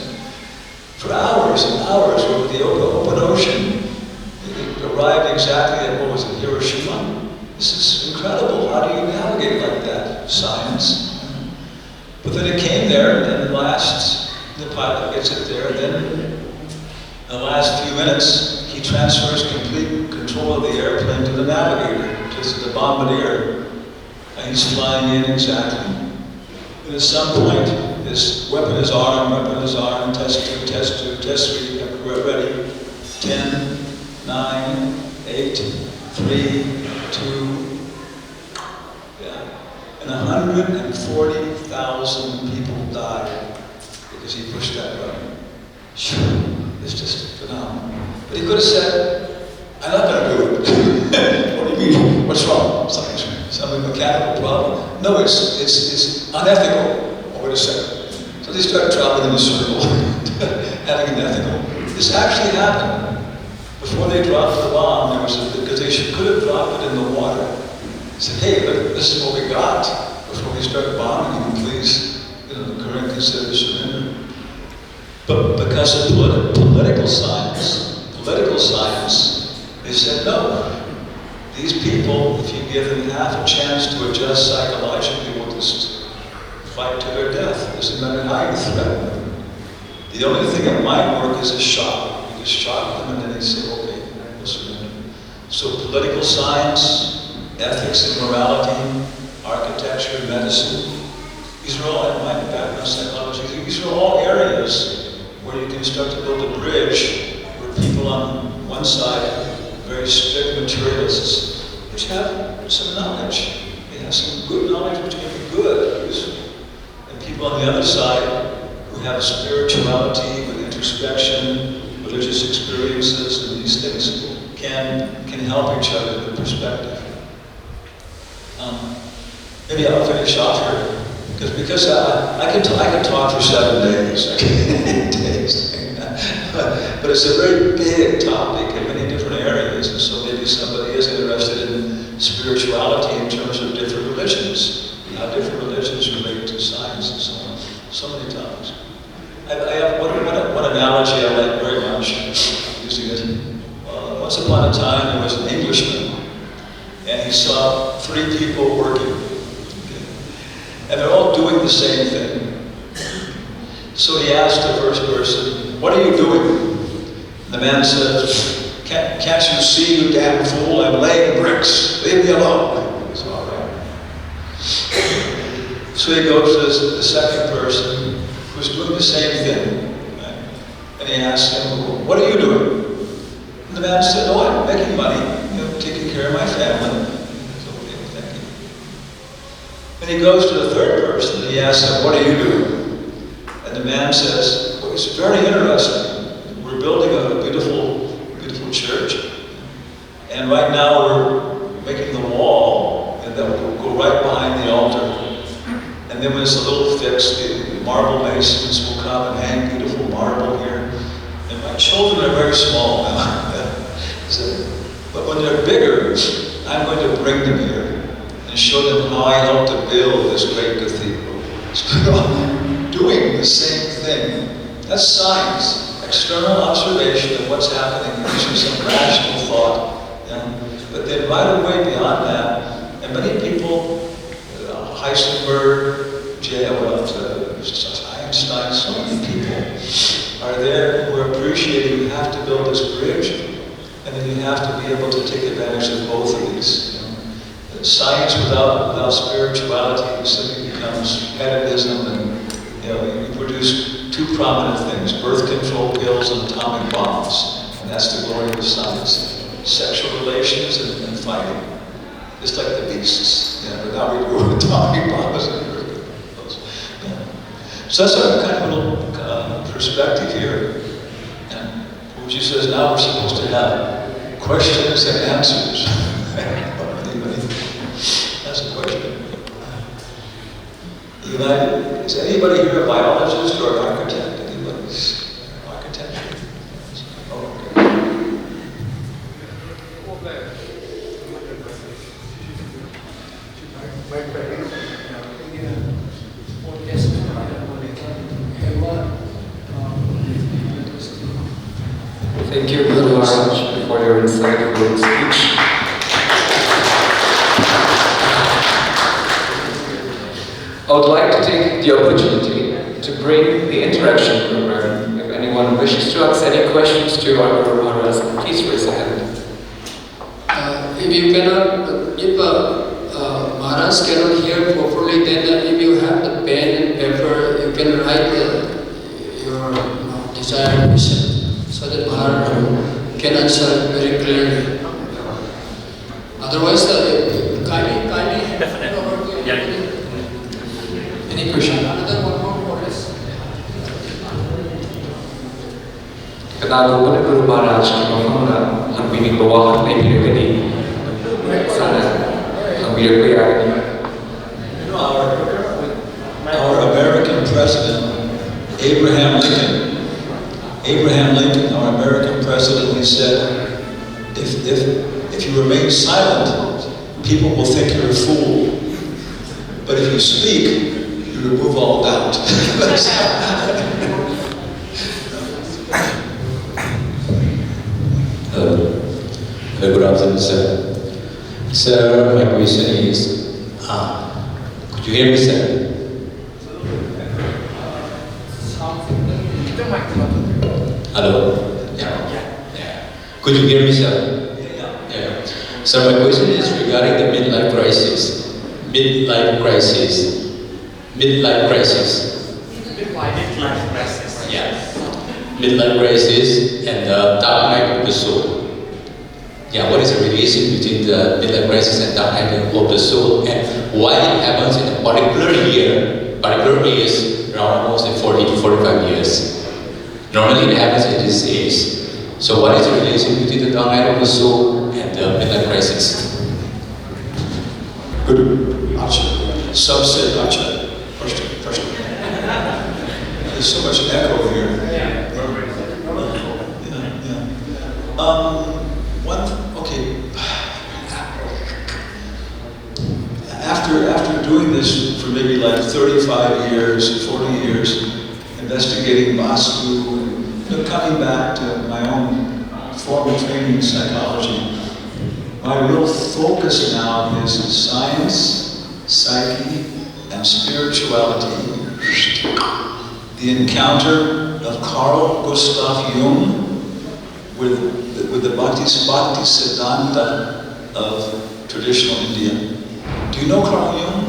for hours and hours over the open ocean, arrived exactly at, what was it, Hiroshima? This is incredible. How do you navigate like that? Science. But then it came there, and then the pilot gets it there, and then in the last few minutes, he transfers complete control of the airplane to the navigator, to the bombardier, and he's flying in exactly. And at some point, his weapon is armed, test three, we're ready. 10, 9, 8, 3, 2, and 140,000 people died because he pushed that button. It's just phenomenal. But he could have said, I'm not going to do it. What do you mean? What's wrong? Some mechanical problem? No, it's unethical. Oh, wait a second. So they start traveling in a circle, having an ethical. This actually happened. Before they dropped the bomb, because they could have dropped it in the water. They said, hey, look, this is what we got. Before we start bombing you, please, consider surrender. But because of political science, they said, no. These people, if you give them half a chance to adjust psychologically, will just fight to their death. It doesn't matter how you threaten them. The only thing that might work is a shock. You just shock them and then they say, okay, we'll surrender. So political science, ethics and morality, architecture, medicine, these are all, in my background psychology, these are all areas where you can start to build a bridge where people on one side, very strict materialists, which have some knowledge. They have some good knowledge which can be good. And people on the other side who have spirituality with introspection, religious experiences, and these things can help each other with perspective. Maybe I'll finish off here, because I can talk for 7 days. But it's a very big topic in many different areas, and so maybe somebody is interested in spirituality in terms of different religions, how different religions relate to science and so on. So many topics. I have one analogy I like very much, using it. Once upon a time, there was an Englishman, and he saw 3 people working. And they're all doing the same thing. So he asked the first person, what are you doing? And the man says, can't you see, you damn fool? I'm laying bricks. Leave me alone. It's all right. So he goes to the second person who's doing the same thing. Right? And he asks him, what are you doing? And the man said, oh, I'm making money, taking care of my family. And he goes to the third person and he asks him, what are you doing? And the man says, well, it's very interesting. We're building a beautiful, beautiful church. And right now we're making the wall, and that will go right behind the altar. And then when it's a little fixed, the marble masons will come and hang beautiful marble here. And my children are very small now. But when they're bigger, I'm going to bring them here and show them how I helped to build this great cathedral. So we're all doing the same thing. That's science, external observation of what's happening using some rational thought. But then right away beyond that, and many people, Heisenberg, Einstein, so many people are there who are appreciating you have to build this bridge, and then you have to be able to take advantage of both of these. Science without spirituality simply becomes hedonism, and you produce 2 prominent things: birth control pills and atomic bombs, and that's the glory of science. Sexual relations and fighting, just like the beasts. But now we do atomic bombs and birth control pills. So that's a kind of little perspective here. And Puji says now we're supposed to have questions and answers. That's a question. Is anybody here a biologist or an architect? Anybody's architecture? Oh, Thank you, Guru Maharaj, for for your insightful speech. I would like to take the opportunity to bring the interaction program. If anyone wishes to ask any questions to our Guru Maharaj, please raise a hand. If you cannot, if Maharaj cannot hear properly, then if you have the pen and paper, you can write your desired question so that Maharaj can answer very clearly. Otherwise, kindly hand over to you. Any question? Another one more for us. Kena guna Guru Maharaj mafamna hambini bawa hak nahi kadi sana hambira ko yaani. You know, our American president, Abraham Lincoln, our American president, he said, if you remain silent, people will think you're a fool. But if you speak, you remove all doubt. Good afternoon, sir. Sir, my question is, could you hear me, sir? Hello? Yeah. Could you hear me, sir? Yeah. So my question is regarding the midlife crisis. Midlife crisis. Yeah. Midlife crisis and the dark night of the soul. Yeah, what is the relation between the midlife crisis and dark night of the soul, and why it happens in a particular year, particular years, around almost 40 to 45 years. Normally it happens at this age. So what is the relation between the dark night of the soul and the midlife crisis? Good. Subset, Question. There's so much echo here. After doing this for maybe like 35 years, 40 years, investigating Vastu, and coming back to my own formal training in psychology, my real focus now is science, psyche, and spirituality. The encounter of Carl Gustav Jung with the Bhakti Siddhanta of traditional India. Do you know Carl Jung?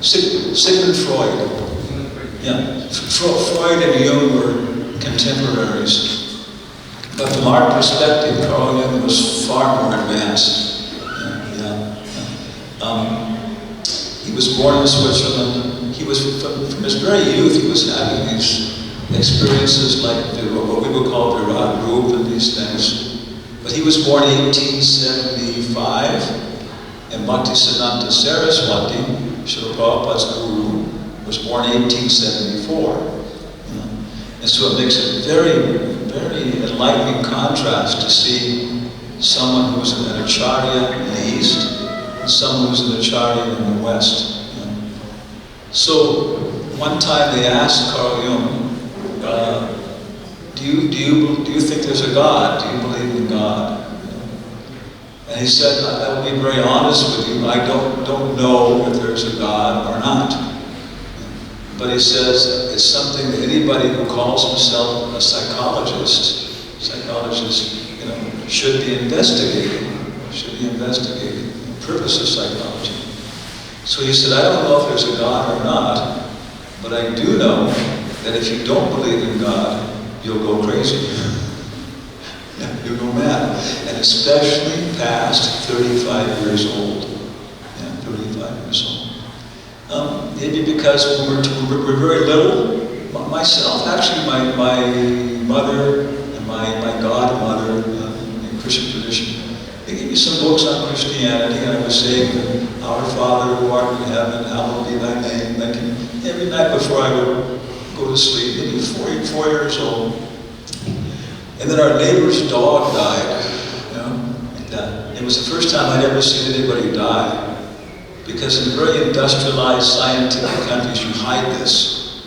Sigmund Freud. Yeah, Freud and Jung were contemporaries. But from our perspective, Carl Jung was far more advanced. He was born in Switzerland. He was, from his very youth, he was having these experiences like what we would call the Ra group and these things. But he was born in 1875. And Bhaktisiddhanta Saraswati, Srila Prabhupada's guru, was born in 1874. And so it makes a very, very enlightening contrast to see someone who was an acharya in the East and someone who was an acharya in the West. So one time they asked Carl Jung, do you think there's a God? Do you believe in God? And he said, I will be very honest with you, I don't know if there's a God or not. But he says it's something that anybody who calls himself a psychologist, should be investigating. The purpose of psychology. So he said, I don't know if there's a God or not, but I do know that if you don't believe in God, you'll go crazy. You'll go mad. And especially past 35 years old. Yeah, 35 years old. Maybe because when we're very little, myself, actually my mother and my godmother in Christian tradition, they gave me some books on Christianity, and I was saying, Our Father who art in heaven, hallowed be thy name. Every night before I would go to sleep, maybe 4 years old. And then our neighbor's dog died. And it was the first time I'd ever seen anybody die. Because in very industrialized, scientific countries, you hide this.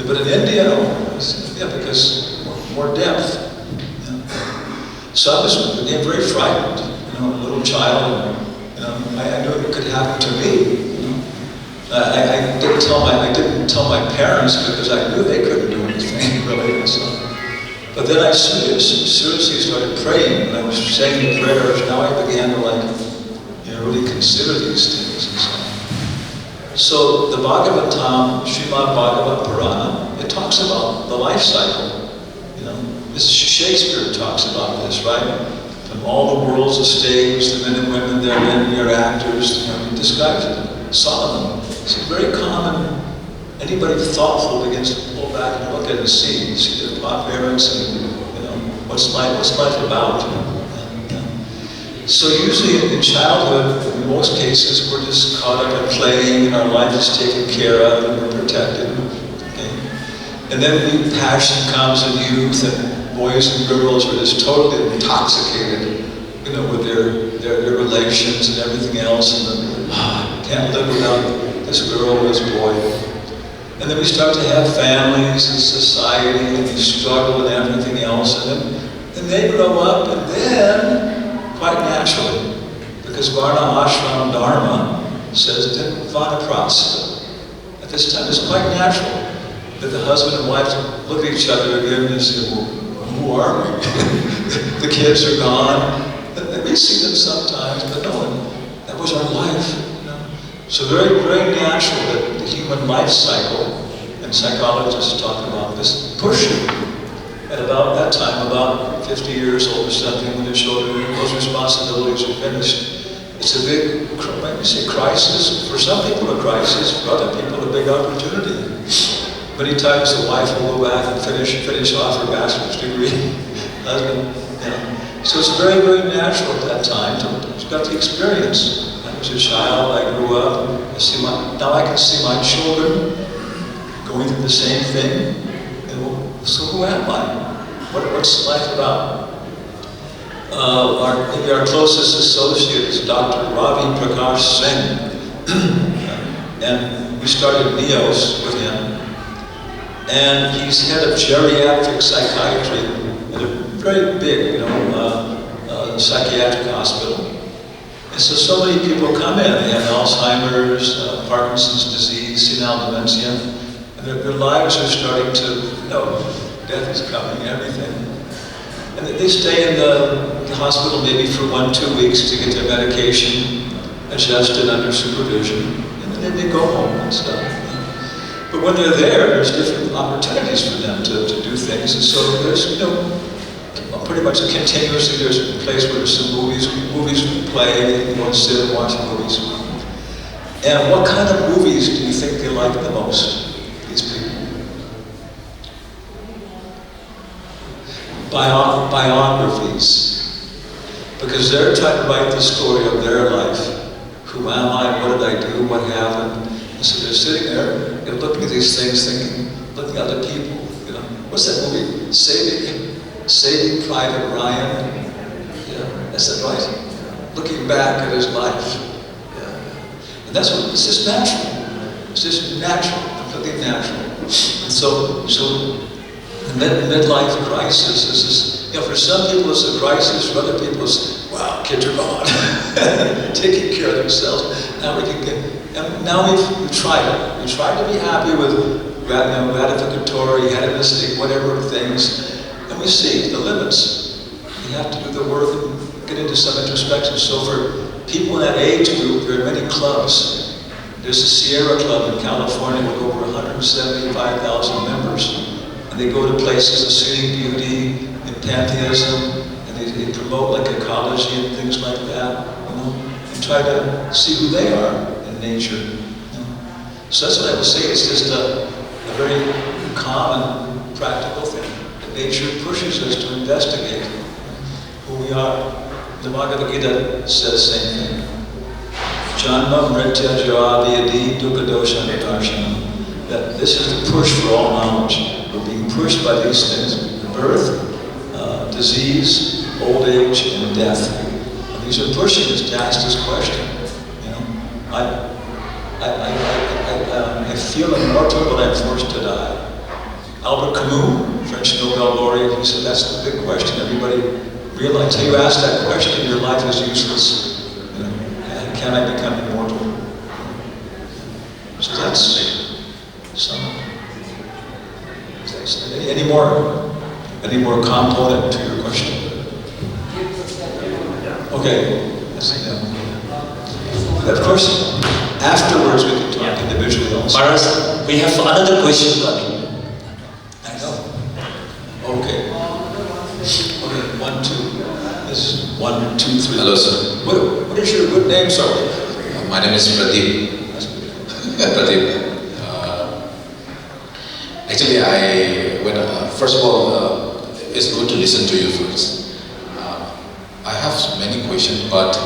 But in India, because more depth. You know? So I was again very frightened, you know, a little child, and you know, I knew it could happen to me. You know? I didn't tell my parents because I knew they couldn't do anything really. So. But then I seriously started praying, and I was saying the prayers. Now I began to really consider these things and so on. So the Bhagavatam, Srimad Bhagavad Purana, it talks about the life cycle. You know, Shakespeare talks about this, right? From all the worlds of stage, the men and women, their men, their actors. You know, he describes it. Solomon. It's very common. Anybody thoughtful begins to pull back and look at it and see their parents and what's life about. So usually in childhood, in most cases, we're just caught up in playing and our life is taken care of and we're protected. Okay? And then passion comes in youth, and boys and girls are just totally intoxicated, with their relations and everything else, and can't live without this girl or this boy. And then we start to have families and society, and we struggle and everything else, and then they grow up, and then quite naturally, because Varna Ashram Dharma says that Vanaprastha. At this time, it's quite natural that the husband and wife look at each other again and say, well, who are we? The kids are gone. We see them sometimes, but no, that was our life. So very, very natural that the human life cycle, and psychologists talk about this, pushing. At about that time, about 50 years old or something, when the children, those responsibilities are finished, it's a big, maybe say crisis. For some people a crisis, for other people a big opportunity. Many times the wife will go back and finish off her bachelor's degree. Husband, So it's very, very natural at that time to got the experience. I was a child, I grew up, now I can see my children going through the same thing. So who am I? What's life about? Maybe our closest associate is Dr. Ravi Prakash Singh. And we started NEOS with him. And he's head of geriatric psychiatry at a very big, psychiatric hospital. And so many people come in. They have Alzheimer's, Parkinson's disease, senile dementia. And their lives are starting to, death is coming, everything. And they stay in the hospital maybe for 1-2 weeks to get their medication adjusted under supervision. And then they go home and stuff. But when they're there's different opportunities for them to do things. And so there's, pretty much continuously, there's a place where there's some movies play, they can go and sit and watch movies. And what kind of movies do you think they like the most, these people? Biographies. Because they're trying to write the story of their life. Who am I? What did I do? What happened? And so they're sitting there and looking at these things, looking at other people. What's that movie? Saving Private Ryan. That's it, right? Looking back at his life. And that's what, it's just natural. It's just natural, completely natural. And so the midlife crisis is this, for some people it's a crisis, for other people it's, wow, kids are gone. Taking care of themselves. Now we can now we've tried it. We tried to be happy with gratificatory, hedonistic, whatever things. And we see the limits. We have to do the work and get into some introspection. So for people in that age group, there are many clubs. There's the Sierra Club in California with over 175,000 members. And they go to places of scenic beauty and pantheism, and they promote like ecology and things like that, and try to see who they are in nature. So that's what I would say. It's just a very common, practical thing. Nature pushes us to investigate who we are. The Bhagavad Gita says the same thing. Janma mritya jara vyadi dukkha dosha nidarshanam. That this is the push for all knowledge. We're being pushed by these things: birth, disease, old age, and death. And these are pushing us to ask this question. I feel immortal, but I'm forced to die. Albert Camus, French Nobel laureate. He said, that's the big question. Everybody realized, until you ask that question, your life is useless. You know, can I become immortal? So that's some. Any more component to your question? Okay. Of course, afterwards we can talk individually also. Maharaj, we have another question coming. I know. Okay. Okay, 1, 2. This is 1, 2, 3. Hello, sir. What is your good name, sir? My name is Pradeep. Pradeep. Actually, first of all, it's good to listen to you first. I have many questions, but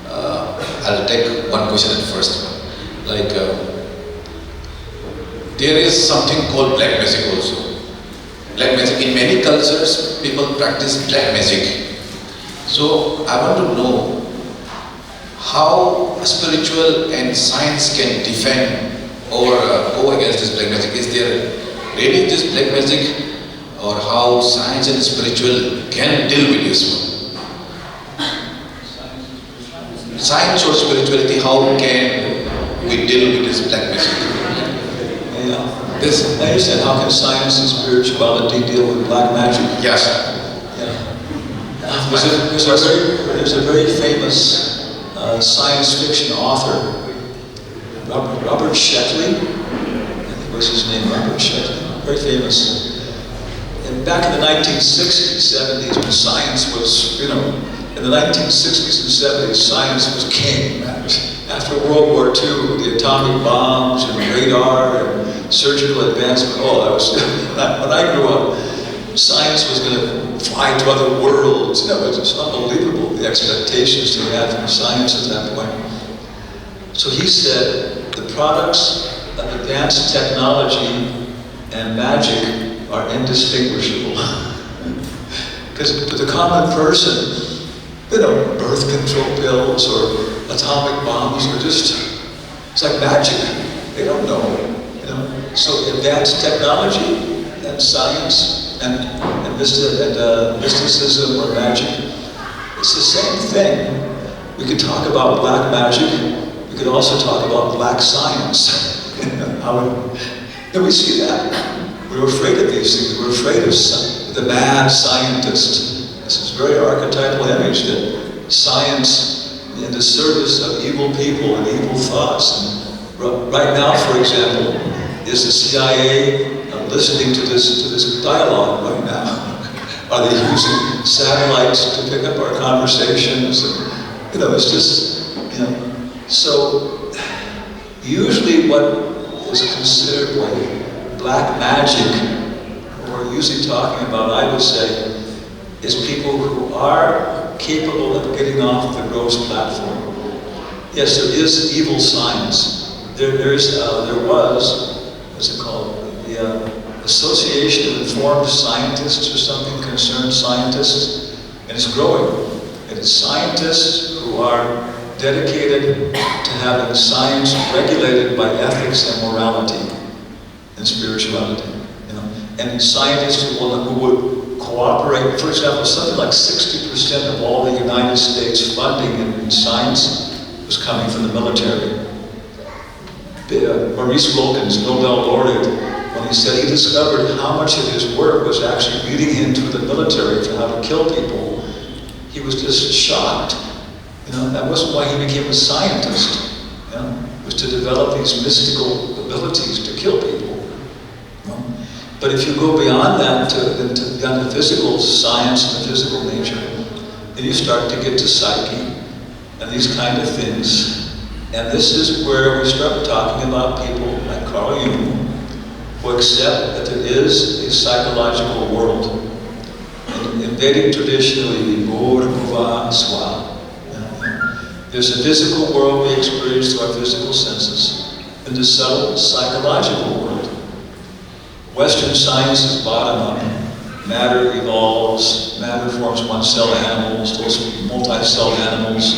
I'll take one question at first. Like, there is something called black magic also. Black magic, in many cultures, people practice black magic. So, I want to know how spiritual and science can defend or go against this black magic. Is there really this black magic, or how science and spiritual can deal with this one? Science or spirituality, how can we deal with this black magic? Yeah. I understand. How can science and spirituality deal with black magic? Yes. Yeah. There's a very famous science fiction author, Robert Sheckley. I think was his name, Robert Sheckley. Very famous. And back in the 1960s, 70s, when science was, in the 1960s and 70s, science was king. After World War II, the atomic bombs and radar and surgical advancement, when I grew up, science was going to fly to other worlds. It was just unbelievable, the expectations they had from science at that point. So he said, the products of advanced technology and magic are indistinguishable. Because for the common person, birth control pills or atomic bombs are just, it's like magic. They don't know. So advanced technology and science and mysticism or magic, it's the same thing. We could talk about black magic. We could also talk about black science. And we see that. We're afraid of these things. We're afraid of the mad scientist. This is a very archetypal image that science in the service of evil people and evil thoughts. And right now, for example, is the CIA listening to this dialogue right now? Are they using satellites to pick up our conversations? And, it's just, So usually what is considered black magic, or usually talking about, I would say, is people who are capable of getting off the gross platform. Yes, there is evil science. There was, what's it called? The Association of Informed Scientists or something, concerned scientists, and it's growing. And it's scientists who are dedicated to having science regulated by ethics and morality and spirituality. And scientists who would cooperate. For example, something like 60% of all the United States funding in science was coming from the military. Maurice Wilkins, Nobel laureate, when he said he discovered how much of his work was actually leading him to the military for how to kill people, he was just shocked. That wasn't why he became a scientist. It was to develop these mystical abilities to kill people. But if you go beyond that beyond the physical science and the physical nature, then you start to get to psyche and these kind of things. And this is where we start talking about people like Carl Jung, who accept that there is a psychological world. In Vedic tradition, there's a physical world we experience through our physical senses, and the subtle psychological world. Western science is bottom up. Matter evolves, matter forms one-cell animals, those multi-celled animals,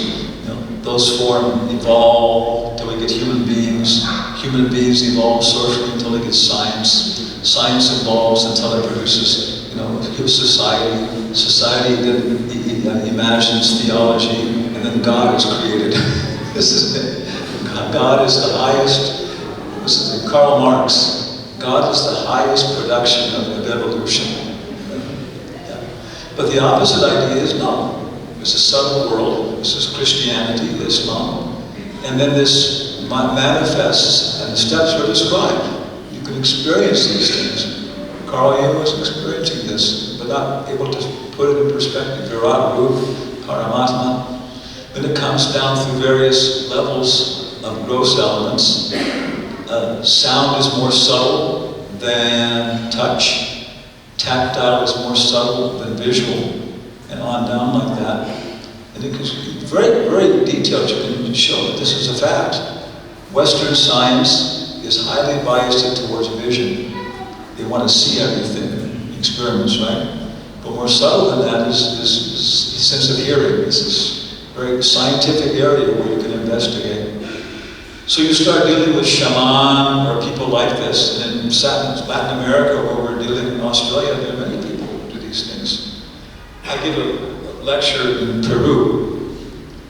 those evolve until we get human beings. Human beings evolve socially until they get science. science evolves until it produces, society. Society then imagines theology, and then God is created. This is it. God is the highest. This is it. Karl Marx. God is the highest production of evolution. Yeah. But the opposite idea is no. It's a subtle world. This is Christianity, Islam. And then this manifests, and the steps are described. You can experience these things. Carl Jung was experiencing this, but not able to put it in perspective. Virat Rup, Paramatma. When it comes down through various levels of gross elements, sound is more subtle than touch. Tactile is more subtle than visual. And on down like that. And it is very, very detailed. You can show that this is a fact. Western science is highly biased towards vision. They want to see everything, experiments, right? But more subtle than that is the sense of hearing. This is a very scientific area where you can investigate. So you start dealing with shaman or people like this. And in Latin America, where we're dealing in Australia, there are many people who do these things. I give a lecture in Peru,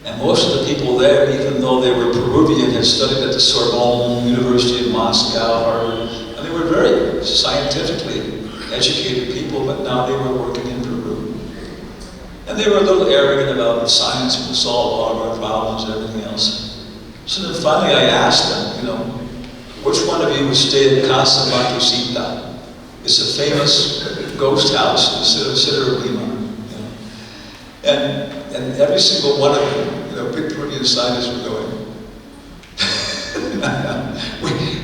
and most of the people there, even though they were Peruvian, had studied at the Sorbonne, University of Moscow, Harvard, and they were very scientifically educated people, but now they were working in Peru. And they were a little arrogant about science will solve all of our problems and everything else. So then finally I asked them, which one of you would stay at Casa Matosita? It's a famous ghost house in the city of Lima. And every single one of them, big Peruvian scientists were going,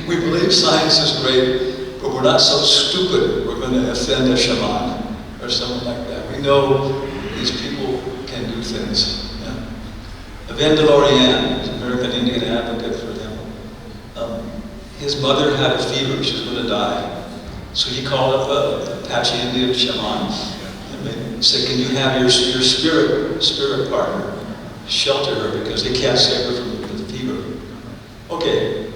we believe science is great, but we're not so stupid we're going to offend a shaman or someone like that. We know these people can do things. Yeah. Van de Lorian, American Indian advocate, for example, his mother had a fever, she was going to die. So he called up a Apache Indian shaman. He said, can you have your spirit partner shelter her because they can't save her from the fever? Okay,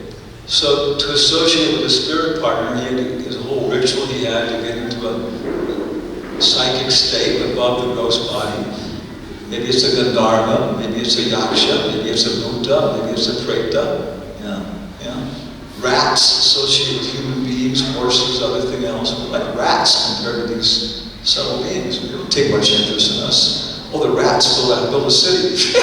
so to associate with a spirit partner, he had his whole ritual he had to get into a psychic state above the gross body. Maybe it's a Gandharva, maybe it's a Yaksha, maybe it's a Bhuta, maybe it's a Preta. Yeah. Rats associate with human beings, horses, everything else. We're like rats compared to these subtle beings. They don't take much interest in us. Oh, the rats build a city.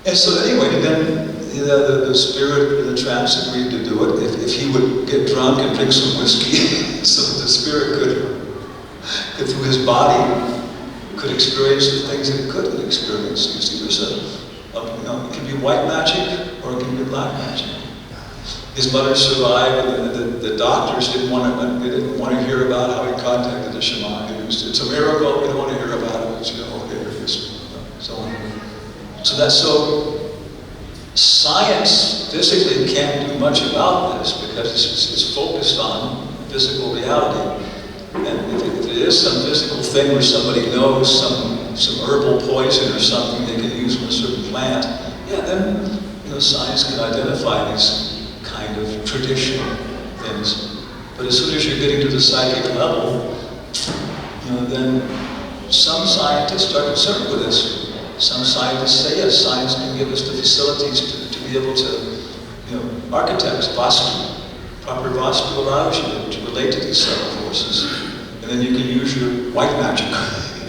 And so anyway, then the spirit in the trance agreed to do it. If he would get drunk and drink some whiskey, so that the spirit could through his body, could experience the things that it couldn't experience. You see, there's it can be white magic or it can be black magic. His mother survived, and the doctors didn't want to hear about how he contacted the shaman. It's a miracle. We don't want to hear about it. So on. So science physically can't do much about this because it's focused on physical reality. And if it is some physical thing where somebody knows some herbal poison or something they can use from a certain plant, then science can identify these kind of traditional things. But as soon as you're getting to the psychic level, then some scientists are concerned with this. Some scientists say, yes, science can give us the facilities to be able to, architects, Vastu, proper vascularization to relate to these subtle forces. And then you can use your white magic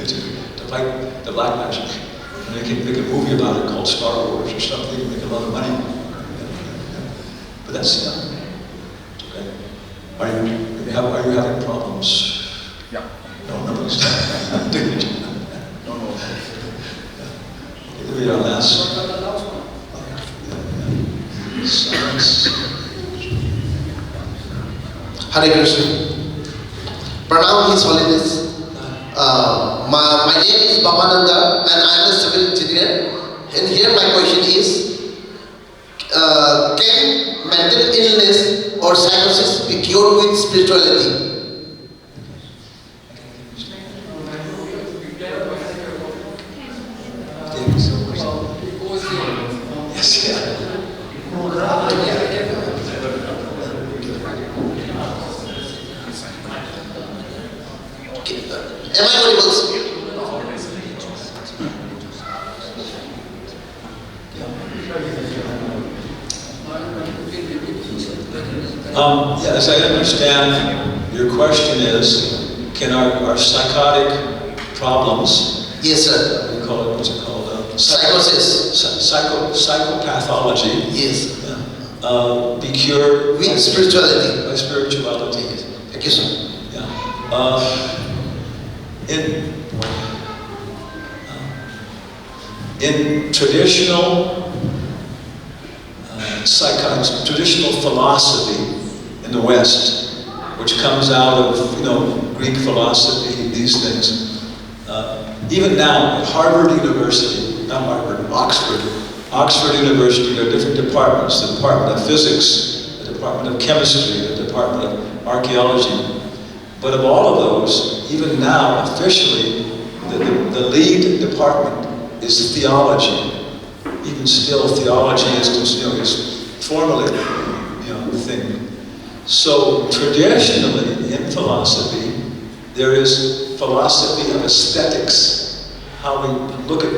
to fight the black magic. And they can make a movie about it called Star Wars or something and make a lot of money. But that's, okay. Are you having problems? Yeah. No, no. No. Maybe our last. Silence. Hare Krishna. Pranam His Holiness. My name is Babananda and I am a civil engineer. And here my question is, can mental illness or psychosis be cured with spirituality? Am I audible? As I understand, your question is, can our psychotic problems, Yes, sir. what do you call it, what's it called? Psychosis. Psychopathology, Yes. be cured With spirituality. by spirituality. Yes. Thank you, sir. In traditional traditional philosophy in the West, which comes out of Greek philosophy, these things. Even now, at Harvard University, not Harvard, Oxford University, there are different departments: the Department of Physics, the Department of Chemistry, the Department of Archaeology. But of all of those, even now, officially, the lead department is theology. Even still, theology is formally, the thing. So traditionally, in philosophy, there is philosophy of aesthetics, how we look at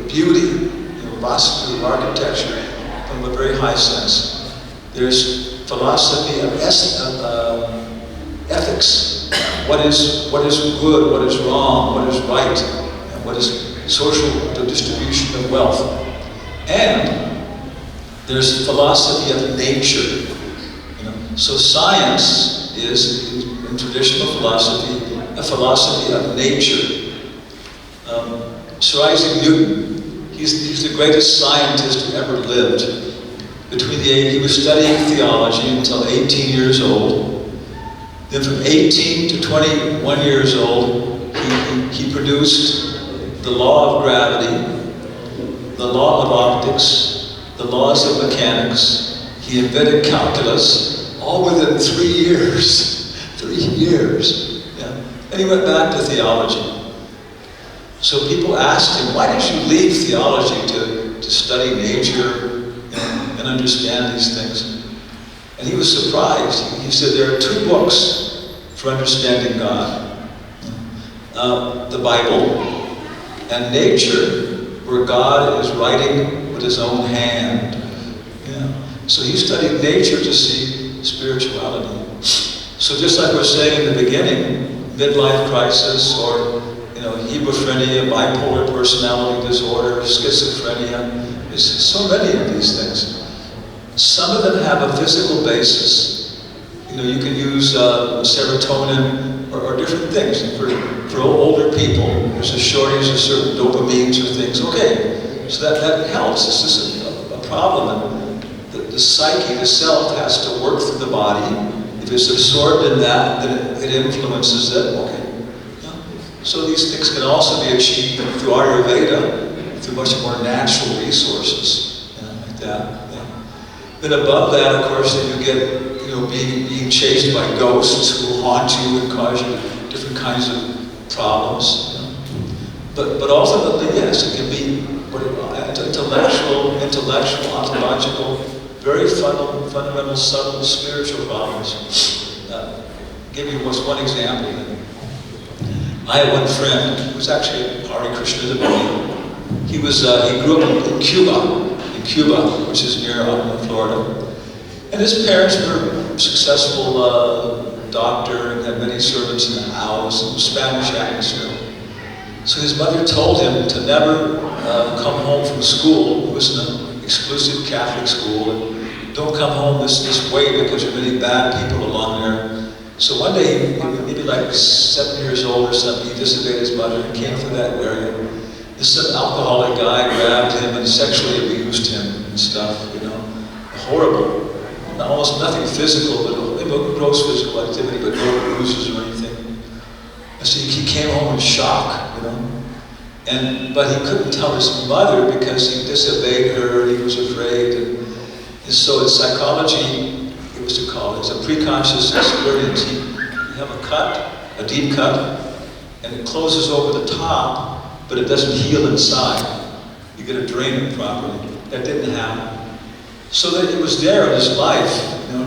beauty, philosophy of architecture from a very high sense. There's philosophy of ethics. What is good? What is wrong? What is right? And what is social distribution of wealth? And there's philosophy of nature. So science is, in traditional philosophy, a philosophy of nature. Sir Isaac Newton, he's the greatest scientist who ever lived. He was studying theology until 18 years old. Then from 18 to 21 years old, he produced the law of gravity, the law of optics, the laws of mechanics. He invented calculus, all within 3 years. 3 years. Yeah. And he went back to theology. So people asked him, why did you leave theology to study nature and understand these things? And he was surprised. He said, there are 2 books for understanding God. The Bible and nature, where God is writing with his own hand. So he studied nature to see spirituality. So just like we're saying in the beginning, midlife crisis or hebephrenia, bipolar personality disorder, schizophrenia, there's so many of these things. Some of them have a physical basis. You can use serotonin or different things. For older people, there's a shortage of certain dopamines or things. Okay, so that helps. It's just a problem. And the psyche, the self, has to work through the body. If it's absorbed in that, then it influences it. Okay. So these things can also be achieved through Ayurveda, through much more natural resources, like that. Then above that, of course, then you get, being chased by ghosts who haunt you and cause you different kinds of problems. But ultimately, yes, it can be intellectual, ontological, very fundamental, subtle, spiritual problems. Give you one example. I had one friend who was actually Hare Krishna devotee. He grew up in Cuba, which is near Florida. And his parents were a successful doctor and had many servants in the house. It was Spanish atmosphere. So his mother told him to never come home from school. It was an exclusive Catholic school. And don't come home this way because there are many bad people along there. So one day, maybe like 7 years old or something, he disobeyed his mother and came through that area. This alcoholic guy grabbed him and sexually abused him and stuff, Horrible. Almost nothing physical, but gross physical activity, but no bruises or anything. And so he came home in shock, But he couldn't tell his mother because he disobeyed her and he was afraid. And so in psychology, it's a preconscious experience. You have a cut, a deep cut, and it closes over the top, but it doesn't heal inside. You got to drain it properly. That didn't happen. So that it was there in his life.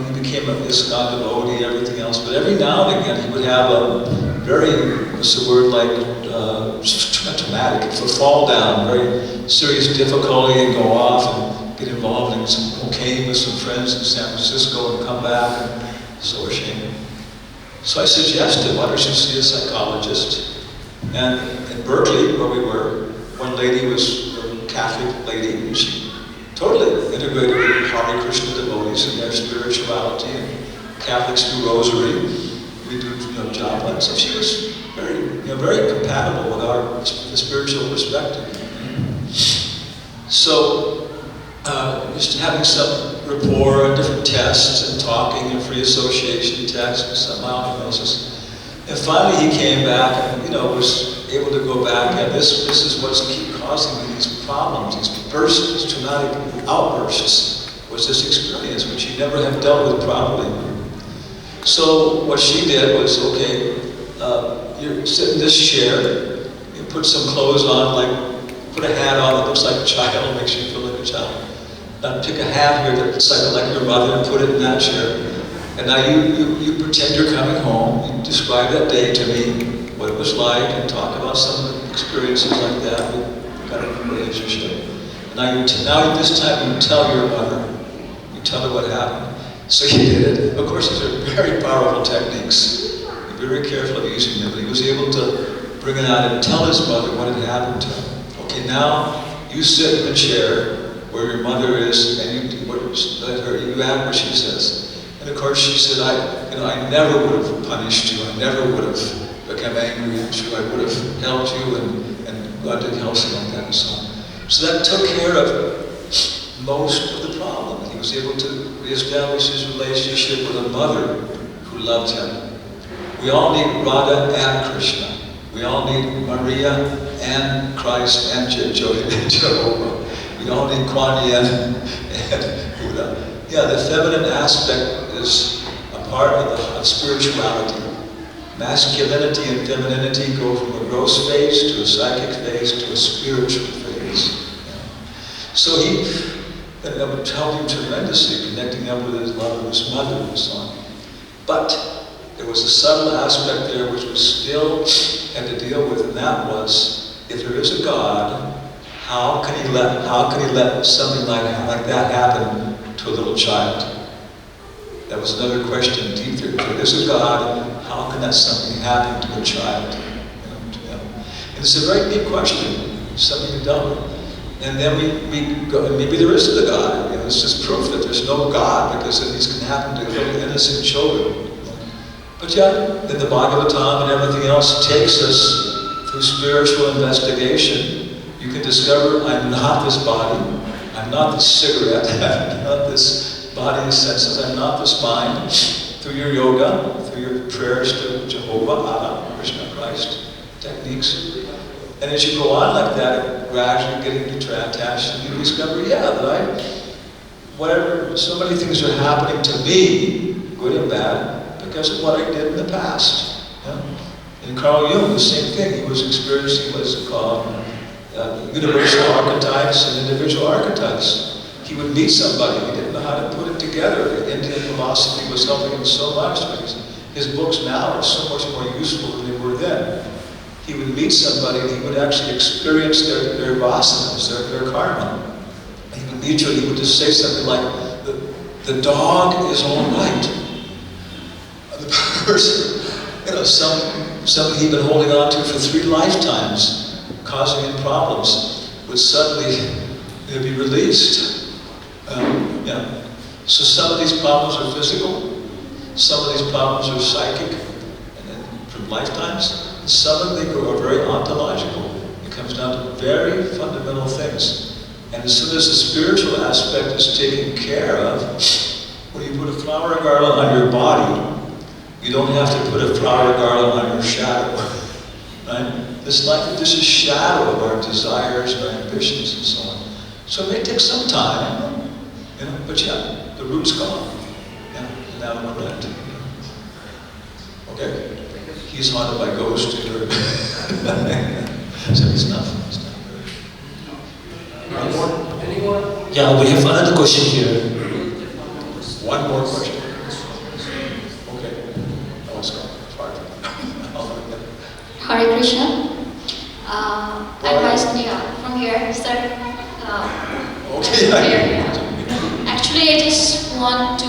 He became a ISKCON devotee and everything else. But every now and again, he would have very, what's the word, like, traumatic. If a fall down, very serious difficulty, and go off and get involved in some cocaine with some friends in San Francisco and come back, and so ashamed. So I suggested, why don't you see a psychologist? And in Berkeley, where we were, one lady was a Catholic lady, and she totally integrated with Hare Krishna devotees in their spirituality, and Catholics do rosary. We do, job like so. She was very, very compatible with our spiritual perspective. So, just having some rapport and different tests and talking and free association tests and some hypnosis. And finally, he came back and was able to go back. And this is what's keep causing me these problems, these bursts, these traumatic outbursts. Was this experience which he never had dealt with properly. So what she did was, okay, you sit in this chair, you put some clothes on, like put a hat on that looks like a child, makes you feel like a child. Now pick a hat here that looks like your mother and put it in that chair. And now you pretend you're coming home, you describe that day to me, what it was like, and talk about some of the experiences like that. We got a relationship. And now this time you tell your mother, you tell her what happened. So he did it. Of course, these are very powerful techniques. Be very careful of using them. But he was able to bring it out and tell his mother what had happened to him. Okay, now you sit in the chair where your mother is, and you act what she says. And of course, she said, I never would have punished you. I never would have become angry at you. I would have helped you, and God did help you like that and so on. So that took care of most of the problem. He was able to reestablish his relationship with a mother who loved him. We all need Radha and Krishna. We all need Maria and Christ and Jehovah. We all need Kuan Yin and Buddha. Yeah, the feminine aspect is a part of spirituality. Masculinity and femininity go from a gross phase to a psychic phase to a spiritual phase. So that would help him tremendously, connecting up with his love of his mother and so on. But there was a subtle aspect there which was still had to deal with, and that was, if there is a God, how can he let something like that happen to a little child? That was another question deep there. If there is a God, how can that something happen to a child? And it's a very deep question, something to deal with. And then we go, maybe there isn't a God. It's just proof that there's no God, because then these can happen to little innocent children. But yet, then the Bhagavatam and everything else takes us through spiritual investigation. You can discover, I'm not this body, I'm not this cigarette, I'm not this body and senses, I'm not this mind. Through your yoga, through your prayers to Jehovah, Allah, Krishna, Christ, techniques. And as you go on like that, gradually getting attached, and you discover, whatever, so many things are happening to me, good and bad, because of what I did in the past. And Carl Jung, the same thing. He was experiencing what is called universal archetypes and individual archetypes. He would meet somebody, he didn't know how to put it together. Indian philosophy was helping him so much, because his books now are so much more useful than they were then. He would meet somebody and he would actually experience their vasanas, their karma. He would meet you and he would just say something like, the dog is all right. The person, something he'd been holding on to for 3 lifetimes, causing him problems, would suddenly be released. So some of these problems are physical, some of these problems are psychic, and from lifetimes. Some of them are very ontological. It comes down to very fundamental things. And as soon as the spiritual aspect is taken care of, when you put a flower garland on your body, you don't have to put a flower garland on your shadow. Right? This is shadow of our desires and our ambitions and so on. So it may take some time, but the root's gone. And now we're correct. Okay. He's haunted by ghosts. So it's not. Anyone? Yeah, we have another question here. One more question. Okay. Oh, it's gone. Far. I'm rising from here, sir. Okay. Actually, I just want to,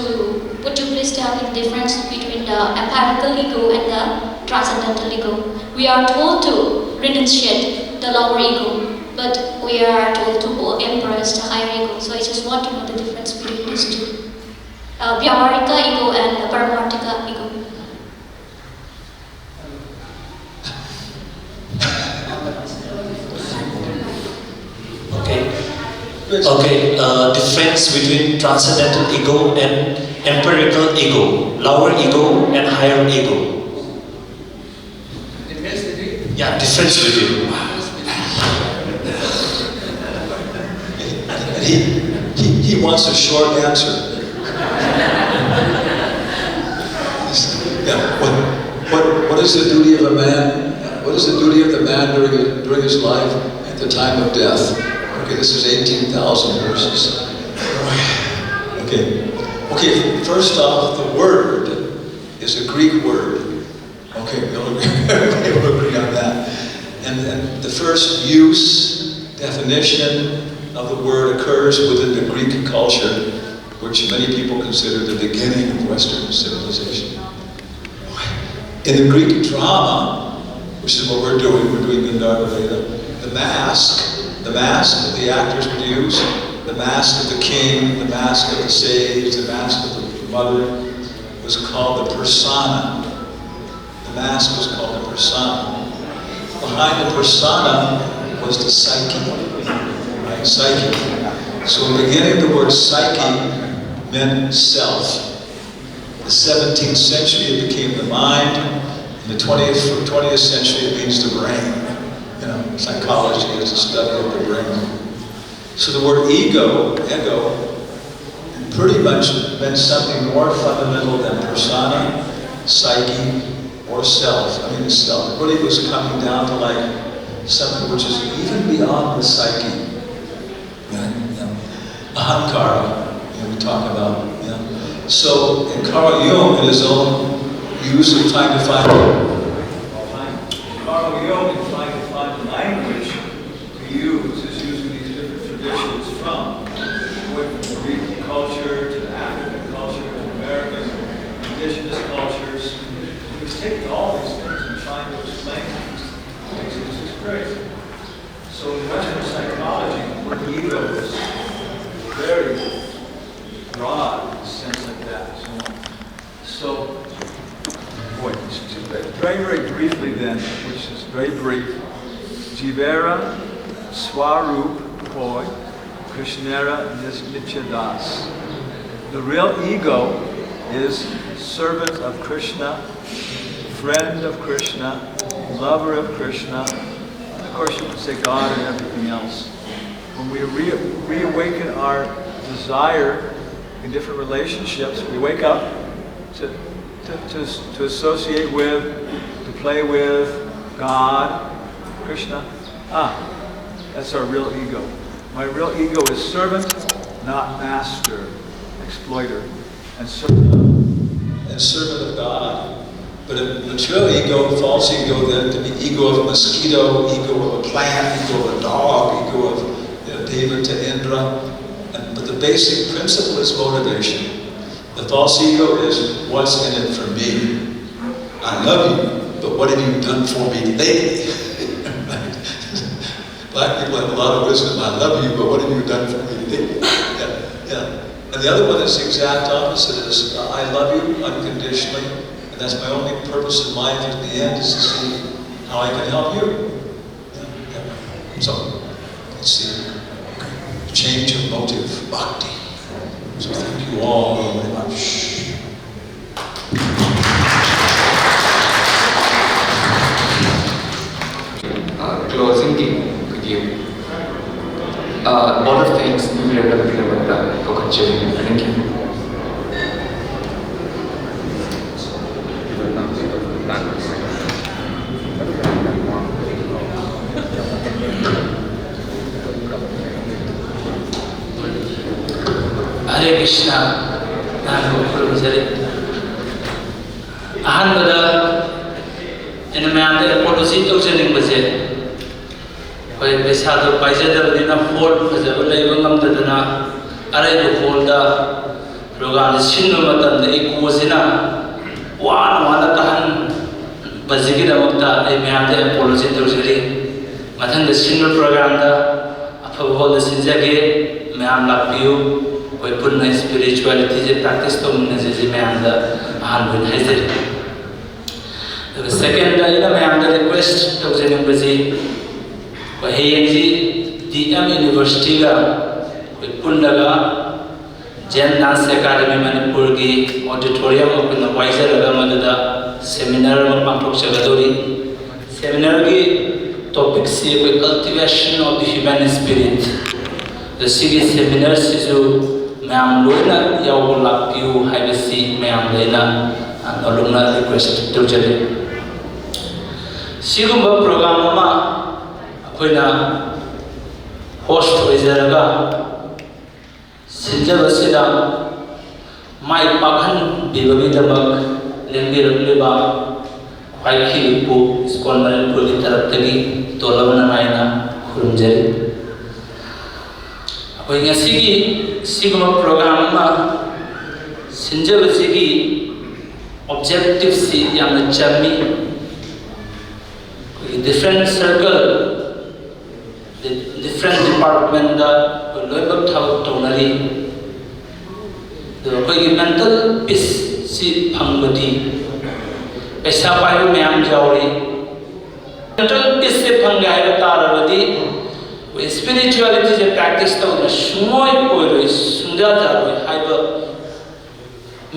would you please tell me the difference between the empirical ego and the transcendental ego? We are told to renunciate the lower ego, but we are told to embrace the higher ego. So I just want to know the difference between these two. Vyavarika ego and the Paramarthika ego. Okay, difference between transcendental ego and empirical ego, lower ego and higher ego. Yeah, difference between. He wants a short answer. Yeah, what is the duty of a man? What is the duty of the man during his life at the time of death? Okay, this is 18,000 verses. Okay, first off, the word is a Greek word. Okay, we'll agree on that. And the first use, definition of the word occurs within the Greek culture, which many people consider the beginning of Western civilization. In the Greek drama, which is what we're doing Gandharva Veda, the mask that the actors would use, the mask of the king, the mask of the sage, the mask of the mother, was called the persona. The mask was called the persona. Behind the persona was the psyche. Right? Psyche. So in the beginning, the word psyche meant self. In the 17th century, it became the mind. In the 20th century, it means the brain. You know, psychology is the study of the brain. So the word ego, pretty much meant something more fundamental than persona, psyche, or self. I mean, self. It really was coming down to like something which is even beyond the psyche. Ahankara, we talk about. So, in Carl Jung, in his own use of trying to find the language to use, is using these different traditions from the Greek culture to the African culture to American indigenous cultures. He's taking all these things and trying to explain things. This is great. So in Western psychology, the ego is very broad in a sense like that. So boy, very briefly then, which is very brief, Jivera Swarup Hoy Krishnera Nityadas. The real ego is servant of Krishna, friend of Krishna, lover of Krishna, and of course you could say God and everything else. When we reawaken our desire in different relationships, we wake up to associate with, to play with God, Krishna. That's our real ego. My real ego is servant, not master, exploiter, and servant of God. But a material ego, false ego, then to be ego of a mosquito, ego of a plant, ego of a dog, ego of David to Indra. But the basic principle is motivation. The false ego is what's in it for me. I love you, but what have you done for me lately? Black people have a lot of wisdom. I love you, but what have you done for me lately? Yeah. And the other one is the exact opposite, is I love you unconditionally, and that's my only purpose in life at the end, is to see how I can help you. So, let's see. Change of motive, bhakti. So thank you all very much. Closing with you. A lot of things we end up doing with the coconut. Thank you. Hare Krishna. Ahanbada in a man that apology to sending was it. koi pesa do paisa da dina hall faja ba lei bangam da dana arai do hall da program sinno matan da iko sina wana tahan bazigi da wakta ai me ate apology do jeri mathan da sinno program da afa hall da sinjage me am lapiu koi punna spirituality je practice to mun je me am da han bin haizeri. The second ina me am da request to jeni bazi koi heyji DM University ga koi punna ga Jen Dance Academy Manipur ki auditorium apna wiser ga madada seminar ma pangthok chagadori. Seminar ki topic se koi cultivation of the human spirit. The series seminar se jo ma'am लोना याव लापियो हाइबसी ma'am लेना अलुमना request तोजले सिगुम्बा programme मा अखोइना host होइजरगा सिंजबसिदा माइ पाखन बिबबिदमक लेंबिरबलेबा फाइखिलिपु स्कॉल मनपुर की तरफ तगी तोलबना Naina खुरुमजरी koi ngasi gi sigma program ma sinjabasi gi objective si yang chami koi different circle the different department da koi loibak thau tonari do koi mental peace si phangbadi paisa pai myam jawri mental peace se phangai ba tarabadi spirituality je practice to na shumoi poiroi sungja jaroi haiba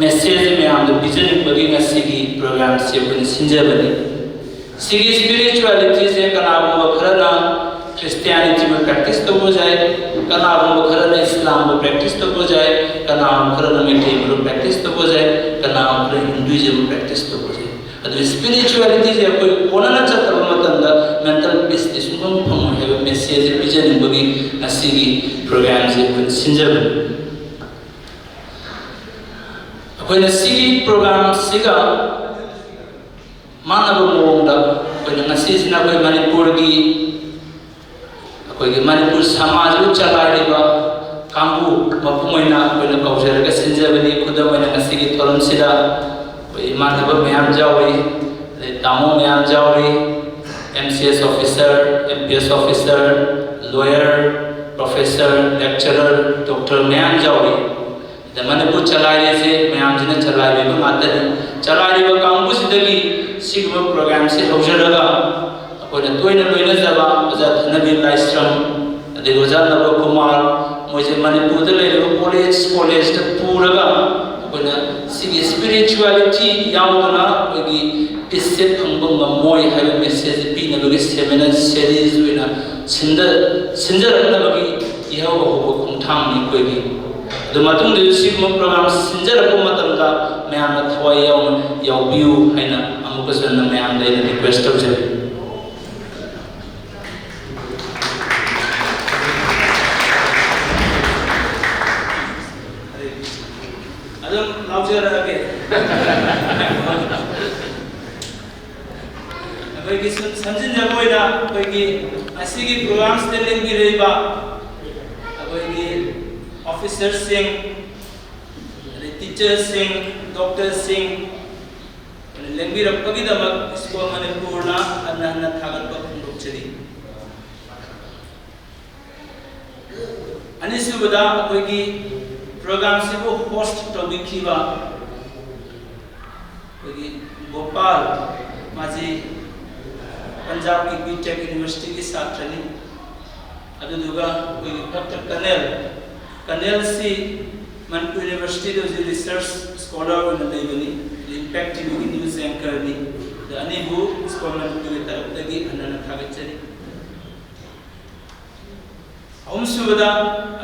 message me am the vision bagi ngasi gi program se bani sinjabani sigi spirituality je kana bo kharana christianity में practice to ho jaye kana bo kharana islam में practice to ho jaye kana kharana methi में practice to ho jaye kana hinduism में practice to ho jaye adu spirituality je koi konana chatta matanda mental peace is sungam phamu have message vision bagi asigi program je kun sinjab koi asigi program siga manaba mongda koi ngasi sina koi manipur gi koi gi manipur samaj u chalai ba kambu mapumoina koi na kaujara ga sinjabani khudamoina asigi thoron sida koi manaba myam jawi tamo myam jawi MCS officer, MPS officer, lawyer, professor, lecturer, doctor ma'am जाओगे। जब मैंने कुछ चलाए से ma'am जिन्हें चलाए भी हम आते हैं चलाए भी काम कुछ दगी सिग्मा प्रोग्राम से होशर लगा अपने तोइने जबा बजात नबी लाइस्ट्रम देखो जान नबो कुमार मुझे मैंने पूरे ले लो कॉलेज तक पूरा का अपने सिग स्पिरिचुअलिटी याद ना बगी इससे फंगबंग मोय है मैसेज पी न बगी सेमिनार सीरीज विना सिंदर न बगी यह वो खुंथाम नि कोई भी द मतुंग दे सिग्मा प्रोग्राम सिंजर को मतम का मैं आम थवाई याव बिउ है ना अमुक सन मैं आम दे रिक्वेस्ट हो जाए अदम लाउजर आगे कोई की समझन जगोइना कोई की असिगी प्रोग्राम्स ते लिंक की रेबा कोई की officer Singh teacher Singh doctor Singh link भी रखपगी दमक स्कूल मने पूर्णा अन्ना थागत पक चली अनिसुबदा कोई की प्रोग्राम से वो होस्ट टॉपिक खीवा कोई की भोपाल माजी पंजाब की बीटेक यूनिवर्सिटी की छात्रनी अदुदुगा कोई डॉक्टर कनेल सी मनपुर यूनिवर्सिटी दो रिसर्च स्कॉलर वन लेबनी इम्पैक्ट टीवी की न्यूज़ एंकर नी द अनेबु स्कॉलर की तरफ तगी अनन थागचरी हमसुबदा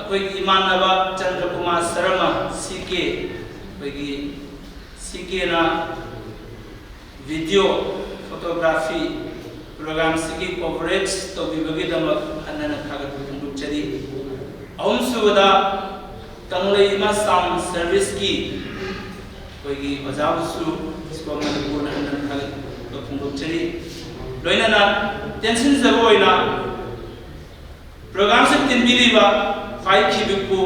कोई इमानबा चंद्र कुमार शर्मा सीके कोई सीके ना वीडियो फोटोग्राफी प्रोग्राम सिगी कवरेज तो विभागी दमक अनन थागत पुंगुप चरी हमसुबदा तंगले इमा साउंड सर्विस की कोई की बजावसु इसको मनपुर अनन थागत पुंगुप चरी लोइना ना टेंशन जबोइना सिंबिरीबा फाइ खिबिकु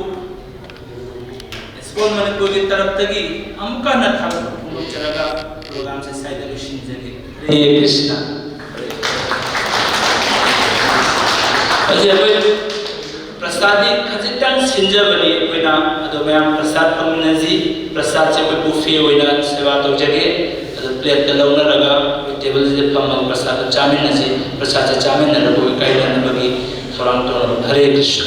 स्कूल मणिपुर की तरफ तकी अमुका न था चलगा प्रोग्राम से साइड लुशिन जगे हरे कृष्णा अजय प्रसादी खजितंग सिंजबनी कोइना अदो मयाम प्रसाद पमनजी प्रसाद से कोई बुफे होइना सेवा तो जगे अदो प्लेट द लौना लगा टेबल से पमन प्रसाद चामिन नजी प्रसाद चामिन न लगो काइदन बगी थोराम तो हरे कृष्ण